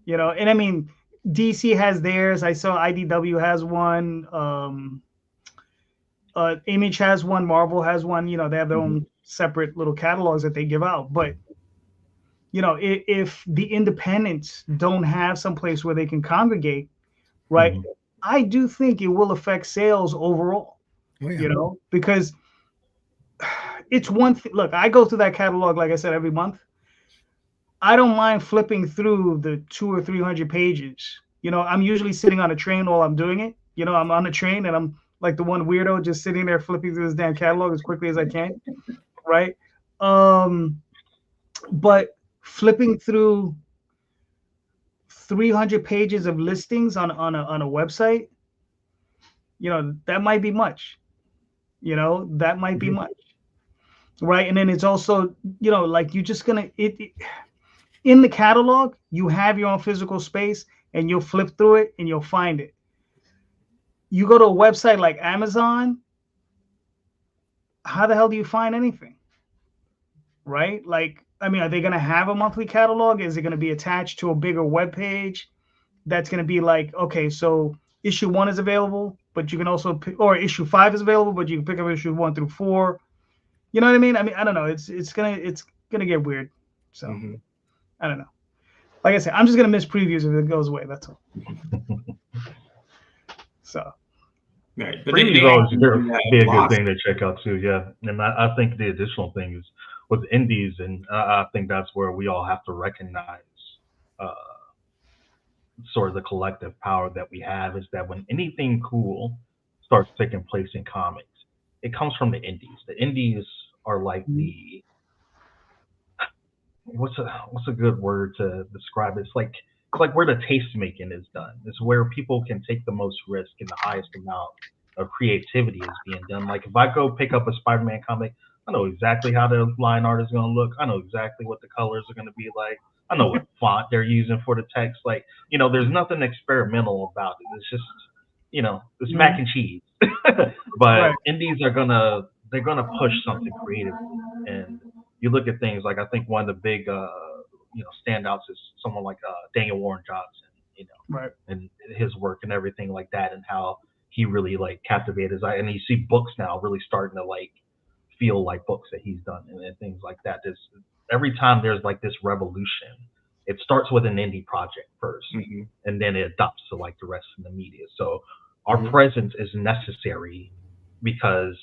And I mean. DC has theirs. I saw IDW has one. Image has one. Marvel has one. They have their own separate little catalogs that they give out. But if the independents don't have some place where they can congregate, right? I do think it will affect sales overall. Oh, yeah. Because it's one thing. Look, I go through that catalog, like I said, every month. I don't mind flipping through the 200 or 300 pages. I'm usually sitting on a train while I'm doing it. I'm on a train and I'm like the one weirdo just sitting there flipping through this damn catalog as quickly as I can. Right. But flipping through 300 pages of listings on a website, that might be much. That might be much. Right. And then it's also, like you're just going to in the catalog, you have your own physical space and you'll flip through it and you'll find it. You go to a website like Amazon, how the hell do you find anything? Right? Like, I mean, are they going to have a monthly catalog? Is it going to be attached to a bigger web page that's going to be like, okay, so issue 1 is available, but you can also or issue 5 is available, but you can pick up issue 1 through 4. You know what I mean? I mean, I don't know. It's gonna get weird. So I don't know. Like I said, I'm just gonna miss previews if it goes away. That's all. So. Right, but previews always be a good thing to check out too. Yeah, and I think the additional thing is with indies, and I think that's where we all have to recognize sort of the collective power that we have is that when anything cool starts taking place in comics, it comes from the indies. The indies are like the what's a good word to describe it? It's like where the taste making is done. It's where people can take the most risk and the highest amount of creativity is being done. Like if I go pick up a Spider-Man comic, I know exactly how the line art is going to look. I know exactly what the colors are going to be like. I know what font they're using for the text. Like, there's nothing experimental about it. It's just, it's mac and cheese. But indies they're gonna push something creatively. And you look at things like I think one of the big standouts is someone like Daniel Warren Johnson, Right. and his work and everything like that, and how he really like captivated his eye. And you see books now really starting to like feel like books that he's done and things like that. Every time there's like this revolution, it starts with an indie project first, and then it adopts to like the rest of the media. So our presence is necessary because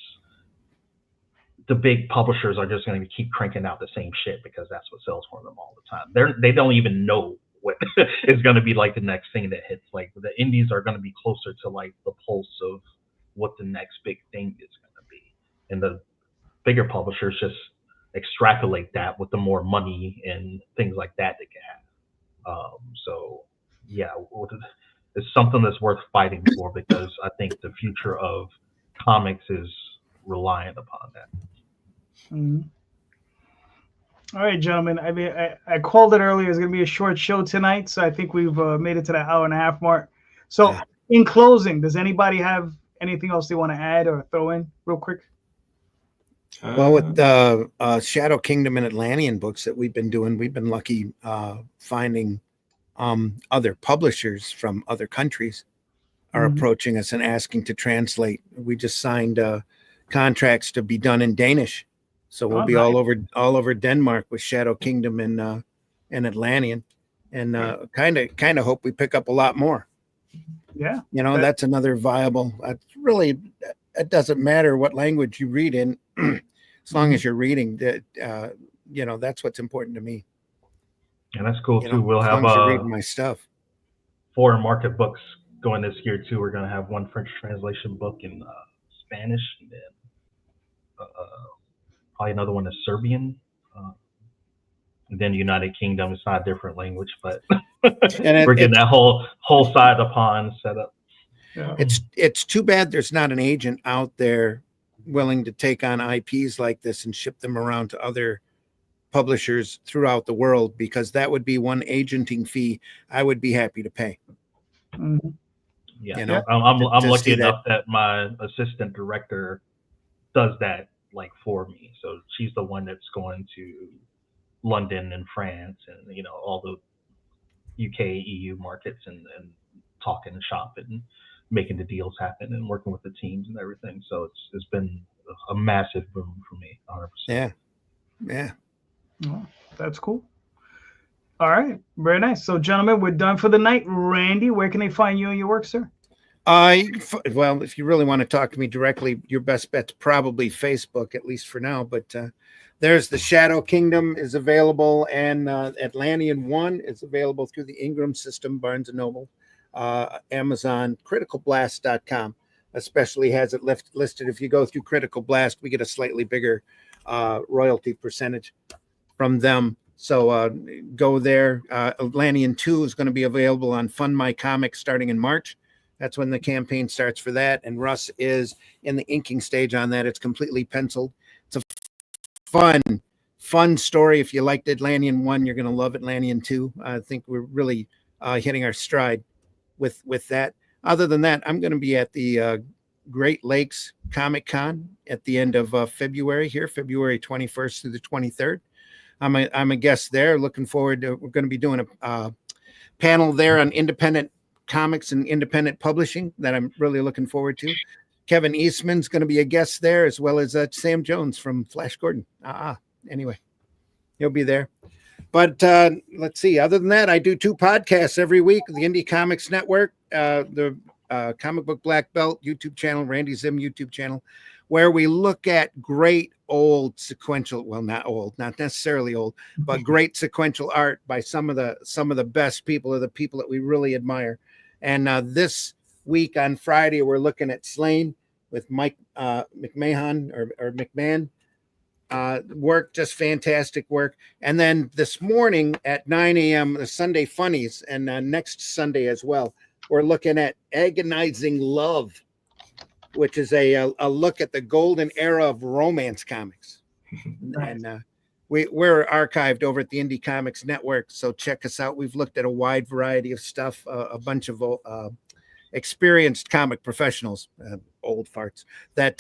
the big publishers are just going to keep cranking out the same shit because that's what sells for them all the time. They don't even know what is going to be like the next thing that hits. Like the indies are going to be closer to like the pulse of what the next big thing is going to be, and the bigger publishers just extrapolate that with the more money and things like that they can have. So yeah, it's something that's worth fighting for because I think the future of comics is reliant upon that. Mm-hmm. All right, gentlemen. I mean, I called it earlier. It's going to be a short show tonight, so I think we've made it to the hour and a half mark. So, in closing, does anybody have anything else they want to add or throw in real quick? Well, with the Shadow Kingdom and Atlantean books that we've been doing, we've been lucky finding other publishers from other countries are approaching us and asking to translate. We just signed contracts to be done in Danish, so we'll be all over Denmark with Shadow Kingdom and Atlantean, and kind of hope we pick up a lot more. Yeah, that's another viable. It doesn't matter what language you read in, as long as you're reading. That that's what's important to me. And that's cool too. We'll have reading my stuff. Foreign market books going this year too. We're gonna have one French translation book in Spanish, and then probably another one is Serbian. And then United Kingdom. It's not a different language, but we're getting that whole side of the pond set up. Yeah. It's too bad there's not an agent out there willing to take on IPs like this and ship them around to other publishers throughout the world, because that would be one agenting fee I would be happy to pay. Yeah, I'm lucky enough that my assistant director does that like for me. So she's the one that's going to London and France and all the UK, EU markets and talking and shopping and making the deals happen and working with the teams and everything. So it's been a massive boom for me, 100%. Yeah. Oh, that's cool. All right, very nice. So, gentlemen, we're done for the night. Randy, where can they find you and your work, sir? Well, if you really want to talk to me directly, your best bet's probably Facebook, at least for now. But there's the Shadow Kingdom is available, and Atlantean 1 is available through the Ingram system, Barnes & Noble, Amazon, criticalblast.com especially has it listed. If you go through Critical Blast, we get a slightly bigger royalty percentage from them. So go there. Atlantean 2 is going to be available on Fund My Comics starting in March. That's when the campaign starts for that. And Russ is in the inking stage on that. It's completely penciled. It's a fun story. If you liked Atlantean 1, you're going to love Atlantean 2. I think we're really hitting our stride with that. Other than that, I'm going to be at the Great Lakes Comic Con at the end of February here, February 21st through the 23rd. I'm a guest there. Looking forward to, we're going to be doing a panel there on independent comics and independent publishing that I'm really looking forward to. Kevin Eastman's going to be a guest there, as well as Sam Jones from Flash Gordon. Anyway, he'll be there. But let's see. Other than that, I do 2 podcasts every week. The Indie Comics Network, the Comic Book Black Belt YouTube channel, Randy Zim YouTube channel, where we look at great old sequential, well, not old, not necessarily old, but great sequential art by some of the best people, or the people that we really admire. And this week on Friday, we're looking at Slain with Mike McMahon or McMahon. Work, just fantastic work. And then this morning at 9 a.m., the Sunday Funnies, and next Sunday as well, we're looking at Agonizing Love, which is a look at the golden era of romance comics. Nice. And we're archived over at the Indie Comics Network, so check us out. We've looked at a wide variety of stuff, a bunch of experienced comic professionals, old farts, that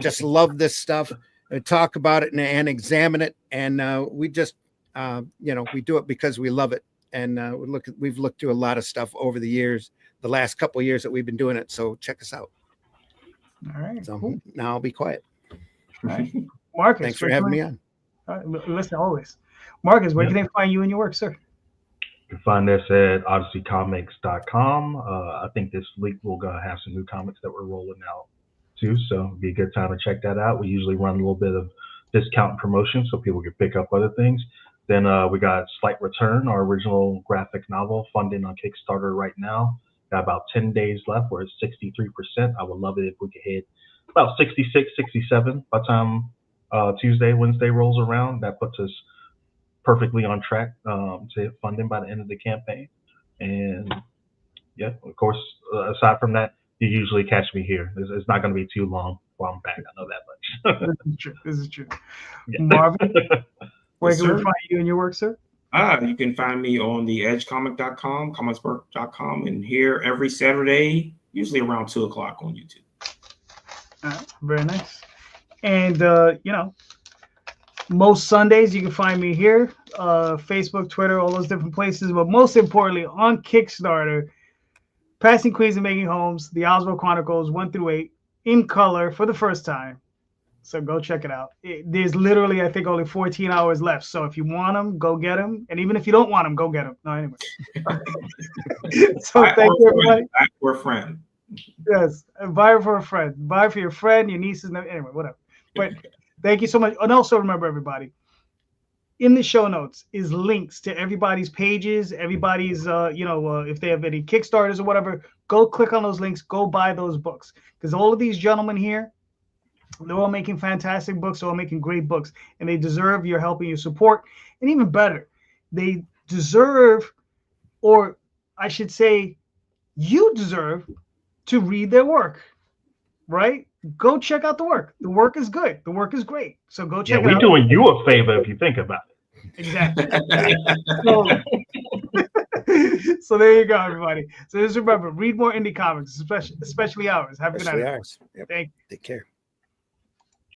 just love this stuff, talk about it and examine it. And we just we do it because we love it. And we've looked through a lot of stuff over the years, the last couple of years that we've been doing it. So check us out. All right. So Cool. now I'll be quiet. All right. Marcus, Thanks for having me on. Listen, always. Marcus, where can they find you and your work, sir? You can find us at odysseycomics.com. I think this week we're going to have some new comics that we're rolling out too. So it'd be a good time to check that out. We usually run a little bit of discount and promotion so people can pick up other things. Then we got Slight Return, our original graphic novel, funding on Kickstarter right now. Got about 10 days left. We're at 63%. I would love it if we could hit about 66, 67 by the time Tuesday, Wednesday rolls around. That puts us perfectly on track to hit funding by the end of the campaign. And yeah, of course, aside from that, you usually catch me here. It's not going to be too long while I'm back. I know that much. This is true. Yeah. Marvin, where Yes, can we sir. find you and your work, sir? You can find me on the edgecomic.com, comicsburg.com, and here every Saturday, usually around 2 o'clock on YouTube. Very nice. And, most Sundays you can find me here, Facebook, Twitter, all those different places. But most importantly, on Kickstarter, Passing Queens and Making Homes, the Oswald Chronicles 1 through 8, in color for the first time. So go check it out. There's literally, I think, only 14 hours left. So if you want them, go get them. And even if you don't want them, go get them. No, anyway. So thank you, everybody. Buy for a friend. Yes, buy it for a friend. Buy it for your friend, your nieces, anyway, whatever. But thank you so much. And also remember, everybody, in the show notes is links to everybody's pages, everybody's, if they have any Kickstarters or whatever, go click on those links, go buy those books. Because all of these gentlemen here, they're all making fantastic books, they're all making great books, and they deserve your help and your support. And even better, they deserve, or I should say, you deserve to read their work, right? Go check out the work. The work is good. The work is great. So go check it out. We're doing you a favor if you think about it. Exactly. So there you go, everybody. So just remember, read more indie comics, especially ours. Have a good night. Yep. Thank you. Take care.